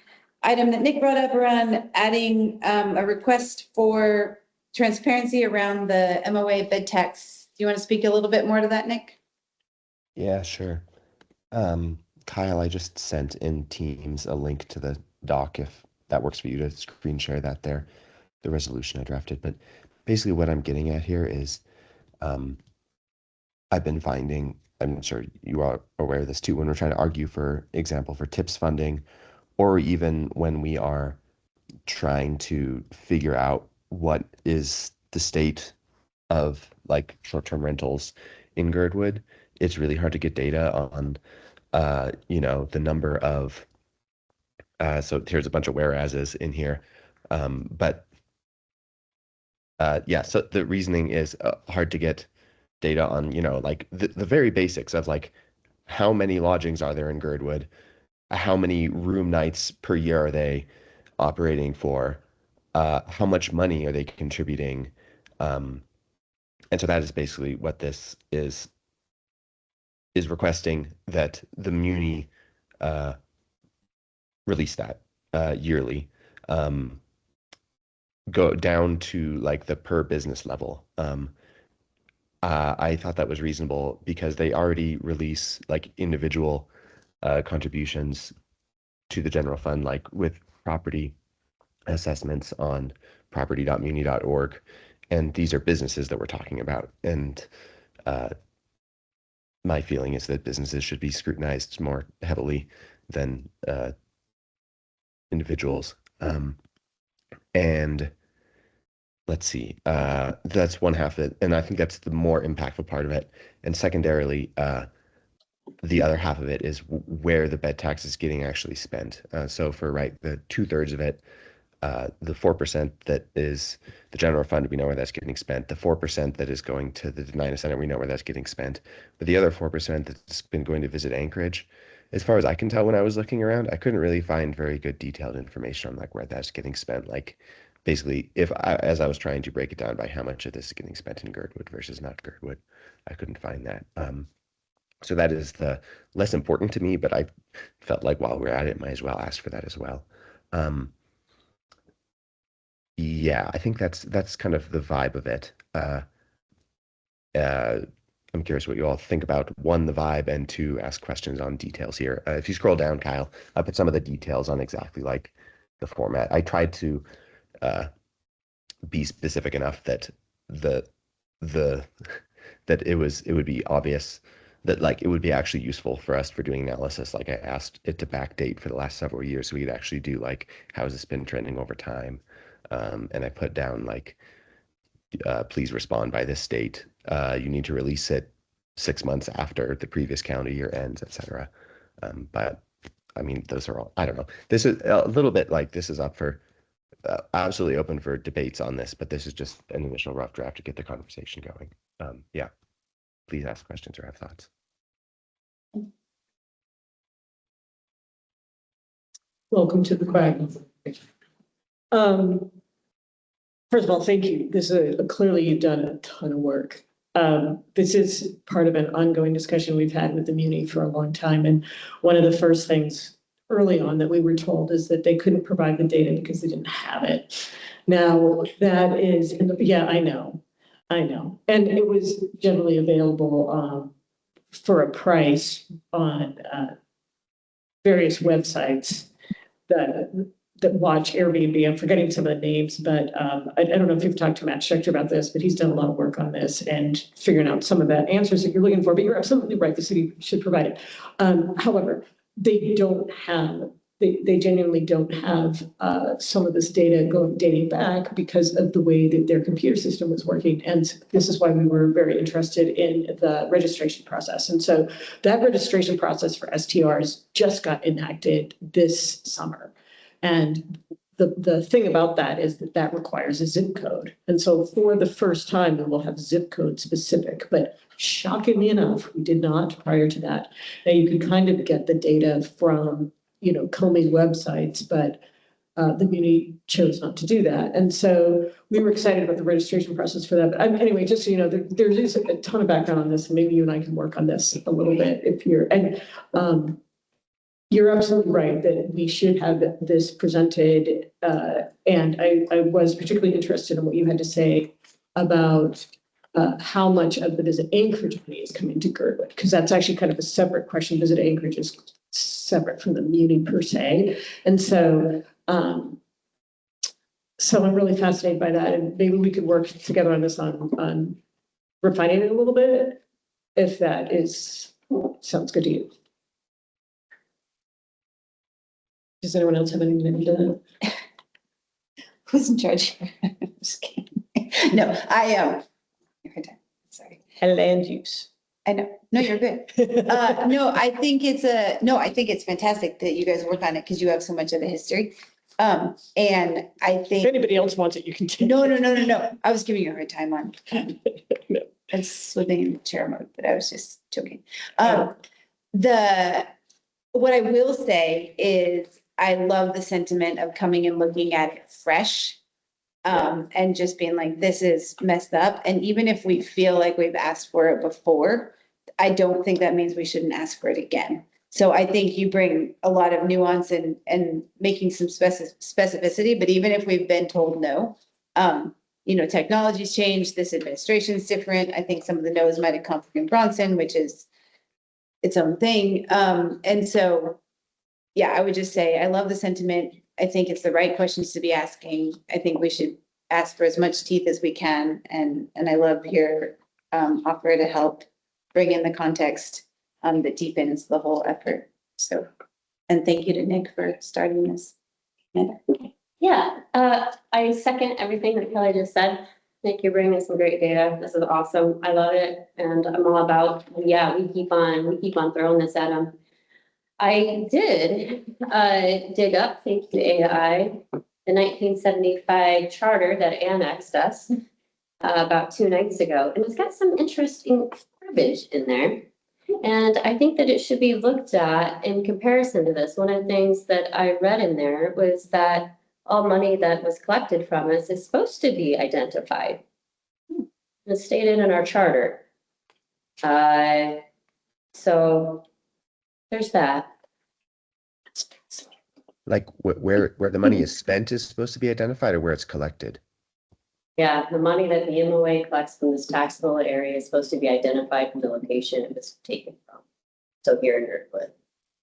item that Nick brought up around adding a request for transparency around the MOA bed tax. Do you want to speak a little bit more to that, Nick? Yeah, sure. Kyle, I just sent in Teams a link to the doc if that works for you to screen share that there, the resolution I drafted. But basically what I'm getting at here is I've been finding, I'm sure you are aware of this too, when we're trying to argue, for example, for TIPS funding, or even when we are trying to figure out what is the state of like short-term rentals in Girdwood, it's really hard to get data on, the number of, so here's a bunch of whereases in here. So the reasoning is hard to get data on, like the very basics of like how many lodgings are there in Girdwood, how many room nights per year are they operating for, how much money are they contributing, and so that is basically what this is requesting, that the Muni release that yearly, go down to like the per business level. I thought that was reasonable because they already release like individual contributions to the general fund, like with property assessments on property.muni.org. And these are businesses that we're talking about. And my feeling is that businesses should be scrutinized more heavily than individuals. And let's see, that's one half of it. And I think that's the more impactful part of it. And secondarily, the other half of it is where the bed tax is getting actually spent. So for the 2/3 of it, the 4% that is the general fund, we know where that's getting spent. The 4% that is going to the Denina Center, we know where that's getting spent. But the other 4% that's been going to visit Anchorage, as far as I can tell when I was looking around, I couldn't really find very good detailed information on like where that's getting spent. Like basically, as I was trying to break it down by how much of this is getting spent in Girdwood versus not Girdwood, I couldn't find that. So that is the less important to me, but I felt like while we're at it, might as well ask for that as well. Yeah, I think that's kind of the vibe of it. I'm curious what you all think about, one, the vibe, and two, ask questions on details here. If you scroll down, Kyle, I put some of the details on exactly like the format. I tried to be specific enough that that it would be obvious that like it would be actually useful for us for doing analysis. Like I asked it to backdate for the last several years so we could actually do like how has this been trending over time. And I put down like, please respond by this date. You need to release it 6 months after the previous calendar year ends, etc. But I mean, those are all, I don't know. This is a little bit like this is up for absolutely open for debates on this, but this is just an initial rough draft to get the conversation going. Yeah, please ask questions or have thoughts. Welcome to the quack. First of all, thank you. This is clearly you've done a ton of work. This is part of an ongoing discussion we've had with the Muni for a long time. And one of the first things early on that we were told is that they couldn't provide the data because they didn't have it. Now that is, yeah, I know. And it was generally available for a price on various websites that watch Airbnb. I'm forgetting some of the names, but I don't know if you've talked to Matt Schechter about this, but he's done a lot of work on this and figuring out some of the answers that you're looking for, but you're absolutely right. The city should provide it. However, they genuinely don't have some of this data dating back because of the way that their computer system was working. And this is why we were very interested in the registration process. And so that registration process for STRs just got enacted this summer. And the thing about that is that that requires a zip code. And so for the first time, we will have zip code specific, but shockingly enough, we did not prior to that. Now you can kind of get the data from, Comey websites, but the community chose not to do that. And so we were excited about the registration process for that. But anyway, just so you know, there is a ton of background on this, and maybe you and I can work on this a little bit if you're absolutely right that we should have this presented. And I was particularly interested in what you had to say about how much of the Visit Anchorage money is coming to Girdwood, because that's actually kind of a separate question. Visit Anchorage is separate from the muni per se. And so, so I'm really fascinated by that. And maybe we could work together on this on refining it a little bit, if that sounds good to you. Does anyone else have anything to that? Who's in charge here? I'm just kidding. No, I am. Sorry. And land use. I know. No, you're good. No, I think it's fantastic that you guys work on it because you have so much of the history. And I think. If anybody else wants it, you can take No. it. I was giving you a hard time on. No. I was slipping in chair mode, but I was just joking. What I will say is I love the sentiment of coming and looking at it fresh. And just being like, this is messed up. And even if we feel like we've asked for it before, I don't think that means we shouldn't ask for it again. So I think you bring a lot of nuance and making some specificity, but even if we've been told no, technology's changed, this administration's different. I think some of the no's might have come from Bronson, which is its own thing. And so, yeah, I would just say, I love the sentiment. I think it's the right questions to be asking. I think we should ask for as much teeth as we can. And I love your offer to help bring in the context that deepens the whole effort. So, and thank you to Nick for starting this. Yeah, I second everything that Kelly just said. Nick, you're bringing some great data. This is awesome. I love it. And I'm all about, we keep on throwing this at them. I did dig up, thank you AI, the 1975 charter that annexed us about 2 nights ago. And it's got some interesting verbiage in there. And I think that it should be looked at in comparison to this. One of the things that I read in there was that all money that was collected from us is supposed to be identified. It's stated in our charter. So there's that. Like where the money is spent is supposed to be identified, or where it's collected? Yeah, the money that the MOA collects from this taxable area is supposed to be identified from the location it was taken from. So here in Girdwood,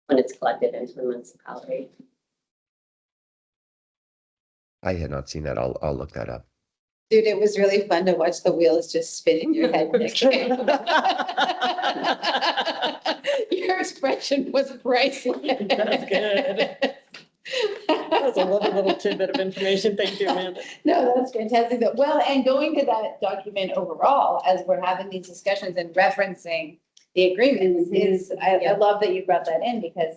when it's collected into the municipality. I had not seen that. I'll look that up. Dude, it was really fun to watch the wheels just spin in your head, Nick. Your expression was priceless. That's good. That was a lovely little tidbit of information. Thank you, Amanda. No, that's fantastic. Well, and going to that document overall, as we're having these discussions and referencing the agreements is, I love that you brought that in because,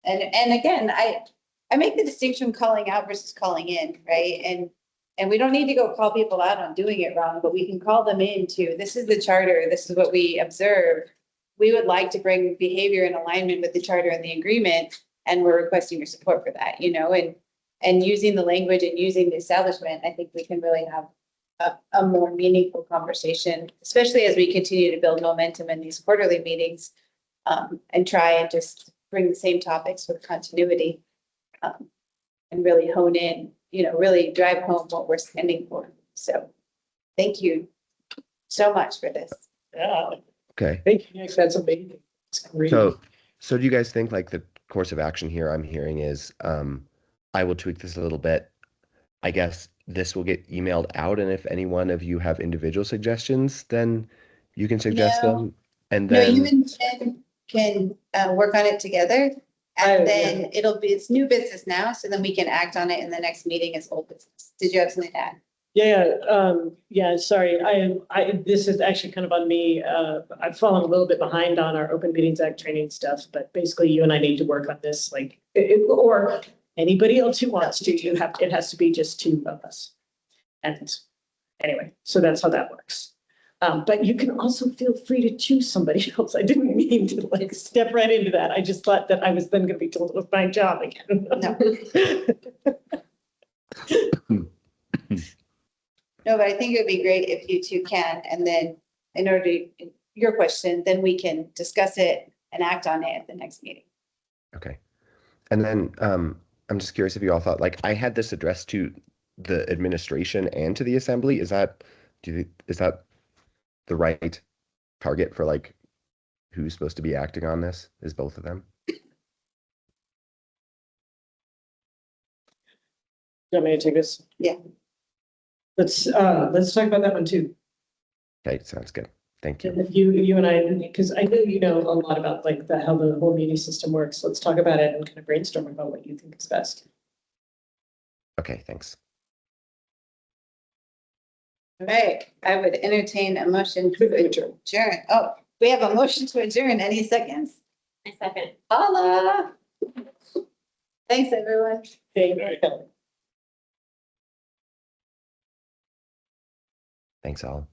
and again, I make the distinction calling out versus calling in, right? And we don't need to go call people out on doing it wrong, but we can call them into, this is the charter, this is what we observe. We would like to bring behavior in alignment with the charter and the agreement, and we're requesting your support for that, and using the language and using the establishment, I think we can really have a more meaningful conversation, especially as we continue to build momentum in these quarterly meetings, and try and just bring the same topics with continuity, and really hone in, really drive home what we're standing for. So thank you so much for this. Yeah. Okay. Thank you, Nick. That's amazing. It's great. So do you guys think like the course of action here I'm hearing is I will tweak this a little bit. I guess this will get emailed out, and if any one of you have individual suggestions, then you can suggest them. And then you and Jen can work on it together. And then it's new business now, so then we can act on it in the next meeting as old business. Did you have something to add? Yeah, sorry. This is actually kind of on me. I've fallen a little bit behind on our Open Meetings Act training stuff, but basically you and I need to work on this, or Anybody else who wants to, it has to be just two of us. And anyway, so that's how that works. But you can also feel free to choose somebody else. I didn't mean to like step right into that. I just thought that I was then gonna be told it was my job again. No, but I think it would be great if you two can, and then in order to, your question, then we can discuss it and act on it at the next meeting. Okay. And then I'm just curious if you all thought, like, I had this addressed to the administration and to the assembly. Is that the right target for like who's supposed to be acting on this? Is both of them? You want me to take this? Yeah. Let's talk about that one too. Okay, sounds good. Thank you. And if you and I, because I know you know a lot about like how the whole meeting system works. Let's talk about it and kind of brainstorm about what you think is best. Okay, thanks. All right, I would entertain a motion to adjourn. Oh, we have a motion to adjourn. Any seconds? A second. Holla. Thanks, everyone. Okay. Thanks all.